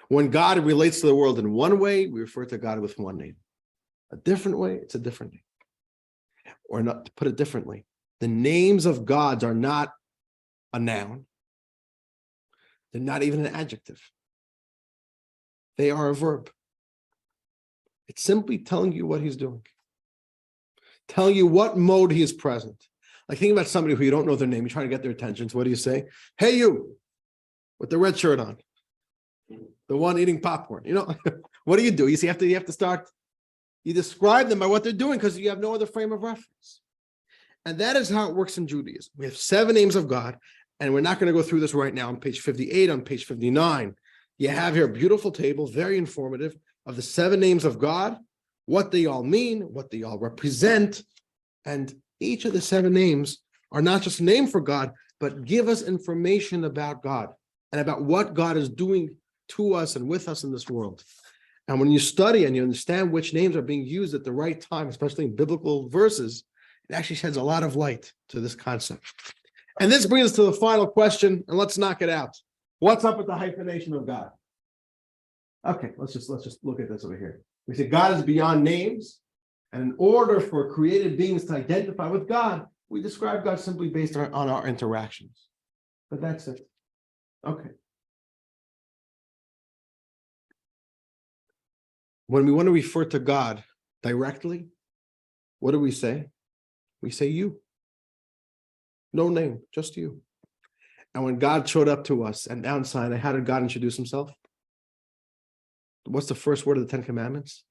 When God relates to the world in one way, we refer to God with one name. A different way, it's a different name. Or not, to put it differently, the names of gods are not a noun. They're not even an adjective. They are a verb. It's simply telling you what he's doing. Telling you what mode he is present. Like think about somebody who you don't know their name, you're trying to get their attention. So what do you say? Hey, you, with the red shirt on. The one eating popcorn. You know, what do? You see, you have to start, you describe them by what they're doing because you have no other frame of reference. And that is how it works in Judaism. We have 7 names of God, and we're not going to go through this right now on page 58, on page 59. You have here a beautiful table, very informative, of the 7 names of God, what they all mean, what they all represent. And each of the 7 names are not just a name for God, but give us information about God and about what God is doing to us and with us in this world. And when you study and you understand which names are being used at the right time, especially in biblical verses, it actually sheds a lot of light to this concept. And this brings us to the final question, and let's knock it out. What's up with the hyphenation of God? Okay, let's just look at this over here. We say God is beyond names, and in order for created beings to identify with God, we describe God simply based on our interactions. But that's it. Okay. When we want to refer to God directly, what do we say? We say you. No name, just you. And when God showed up to us at Mount Sinai, how did God introduce himself? What's the first word of the 10 Commandments?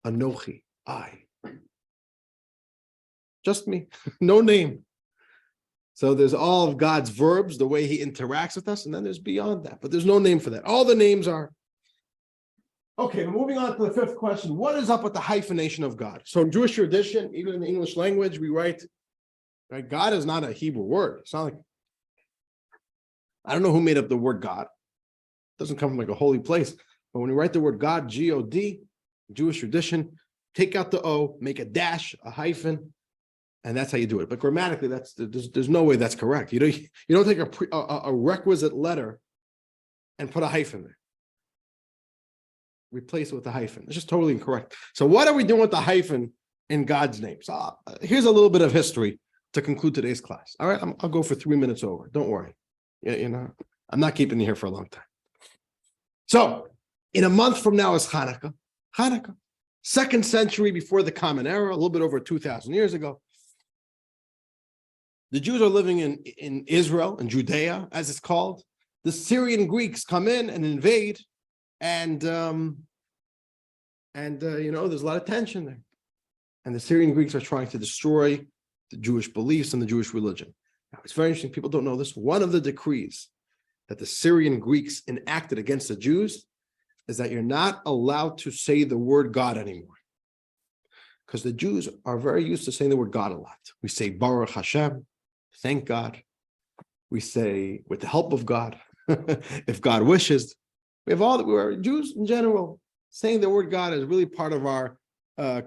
Anochi, I. Just me, no name. So there's all of God's verbs, the way he interacts with us, and then there's beyond that, but there's no name for that. All the names are. Okay, moving on to the 5th question. What is up with the hyphenation of God? So in Jewish tradition, even in the English language, we write, right, God is not a Hebrew word. It's not like, I don't know who made up the word God. It doesn't come from like a holy place. But when we write the word God, G-O-D, Jewish tradition, take out the O, make a dash, a hyphen, and that's how you do it. But grammatically, there's no way that's correct. You don't take a requisite letter and put a hyphen there. Replace it with a hyphen. It's just totally incorrect. So what are we doing with the hyphen in God's name? So here's a little bit of history to conclude today's class. All right, I'll go for 3 minutes over. Don't worry. You know, I'm not keeping you here for a long time. So in a month from now is Hanukkah. Hanukkah, 2nd century before the Common Era, a little bit over 2,000 years ago. The Jews are living in Israel, in Judea, as it's called. The Syrian Greeks come in and invade, and you know, there's a lot of tension there. And the Syrian Greeks are trying to destroy the Jewish beliefs and the Jewish religion. Now, it's very interesting. People don't know this. One of the decrees that the Syrian Greeks enacted against the Jews is that you're not allowed to say the word God anymore. Because the Jews are very used to saying the word God a lot. We say Baruch Hashem, thank God. We say with the help of God, if God wishes. We have all that. We're Jews in general. Saying the word God is really part of our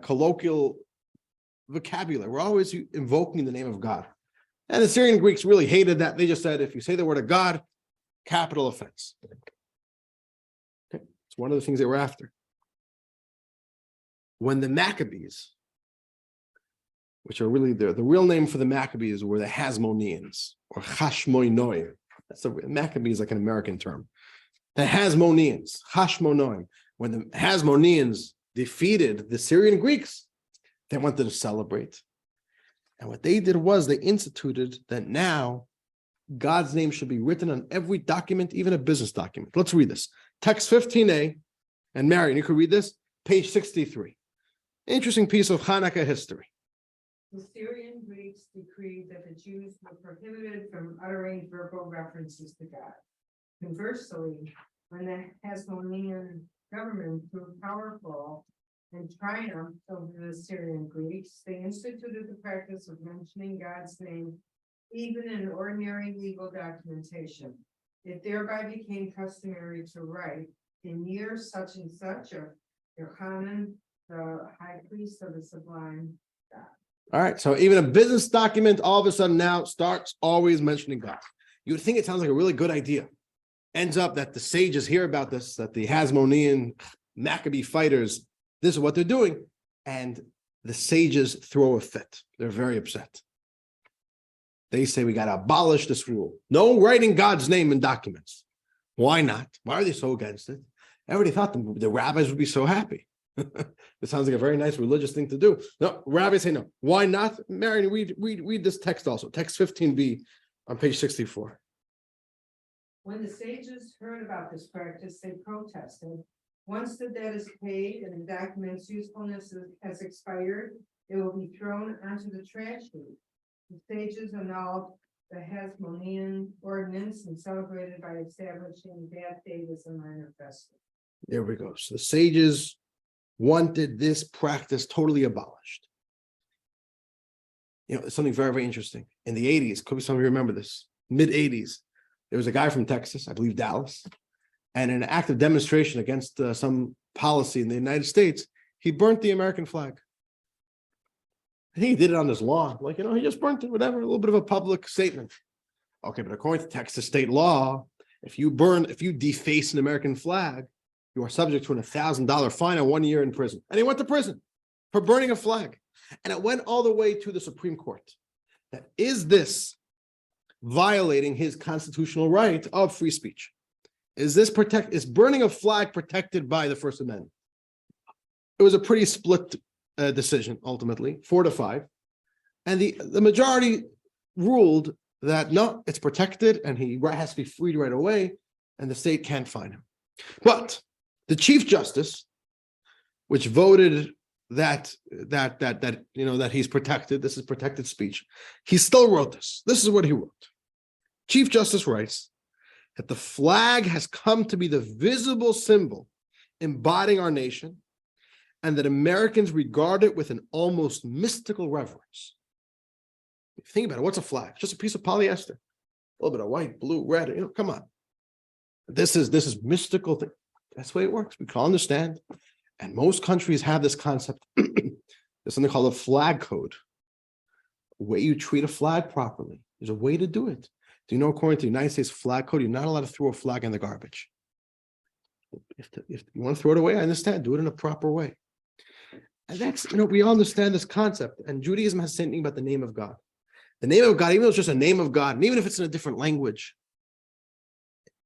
colloquial vocabulary. We're always invoking the name of God. And the Syrian Greeks really hated that. They just said, if you say the word of God, capital offense. Okay. It's one of the things they were after. When the Maccabees, which are really the real name for the Maccabees, were the Hasmoneans or Hashmonoim. That's the Maccabees, like an American term. The Hasmoneans, Hashmonoim. When the Hasmoneans defeated the Syrian Greeks, they wanted to celebrate. And what they did was they instituted that now God's name should be written on every document, even a business document. Let's read this. Text 15a, and Marion, you can read this, page 63. Interesting piece of Hanukkah history. The Syrian Greeks States decreed that the Jews were prohibited from uttering verbal references to God. Conversely, when the Hasmonean government proved powerful and triumphed over the Syrian Greeks, they instituted the practice of mentioning God's name even in ordinary legal documentation. It thereby became customary to write in year such and such of Yochanan, the high priest of the sublime God. All right, so even a business document all of a sudden now starts always mentioning God. You would think it sounds like a really good idea. Ends up that the sages hear about this, that the Hasmonean Maccabee fighters, this is what they're doing, and the sages throw a fit. They're very upset. They say we got to abolish this rule. No writing God's name in documents. Why not? Why are they so against it? Everybody thought the rabbis would be so happy. It sounds like a very nice religious thing to do. No, rabbis say no. Why not? Marion, read this text also. Text 15b on page 64. When the sages heard about this practice, they protested. Once the debt is paid and the document's usefulness has expired, it will be thrown onto the trash heap. The sages annulled the Hasmonean ordinance and celebrated by establishing that date as a minor festival. There we go. So the sages wanted this practice totally abolished. You know, it's something very, very interesting. In the 80s, could be some of you remember this, mid-80s, there was a guy from Texas, I believe Dallas, and in an act of demonstration against some policy in the United States, he burnt the American flag. I think he did it on his lawn, like, he just burnt it, whatever, a little bit of a public statement. Okay, but according to Texas state law, if you deface an American flag, you are subject to a $1,000 fine and 1 year in prison. And he went to prison for burning a flag. And it went all the way to the Supreme Court. Now, is this violating his constitutional right of free speech? Is burning a flag protected by the First Amendment? It was a pretty split decision, ultimately, 4-5. And the majority ruled that no, it's protected and he has to be freed right away and the state can't fine him. But the Chief Justice, which voted that he's protected, this is protected speech, he still wrote this. This is what he wrote. Chief Justice writes that the flag has come to be the visible symbol embodying our nation, and that Americans regard it with an almost mystical reverence. Think about it. What's a flag? Just a piece of polyester, a little bit of white, blue, red. Come on. This is mystical thing. That's the way it works. We can all understand. And most countries have this concept. There's something called a flag code. A way you treat a flag properly. There's a way to do it. Do you know, according to the United States flag code, you're not allowed to throw a flag in the garbage. If you want to throw it away, I understand. Do it in a proper way. And that's, we all understand this concept. And Judaism has the same thing about the name of God. The name of God, even though it's just a name of God, and even if it's in a different language,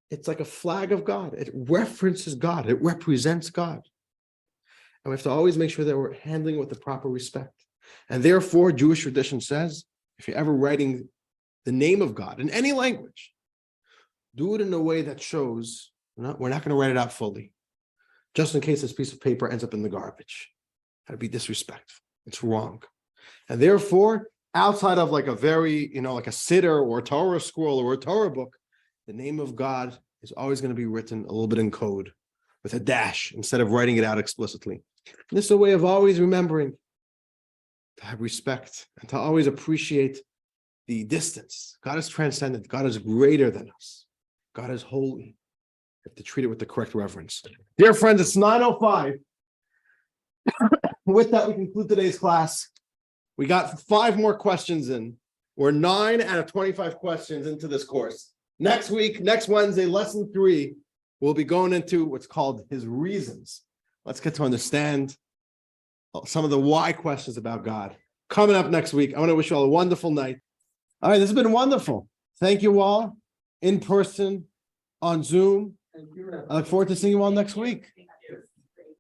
it's like a flag of God. It references God. It represents God. And we have to always make sure that we're handling it with the proper respect. And therefore, Jewish tradition says, if you're ever writing the name of God in any language, do it in a way that shows we're not going to write it out fully, just in case this piece of paper ends up in the garbage. That'd be disrespectful. It's wrong. And therefore, outside of like a very, like a siddur or a Torah scroll or a Torah book, the name of God is always going to be written a little bit in code with a dash instead of writing it out explicitly. And this is a way of always remembering to have respect and to always appreciate the distance. God is transcendent. God is greater than us. God is holy. You have to treat it with the correct reverence. Dear friends, it's 9:05. With that, we conclude today's class. We got 5 more questions in. We're 9 out of 25 questions into this course. Next week, next Wednesday, lesson 3, we'll be going into what's called his reasons. Let's get to understand some of the why questions about God. Coming up next week, I want to wish you all a wonderful night. All right, this has been wonderful. Thank you all in person, on Zoom. I look forward to seeing you all next week.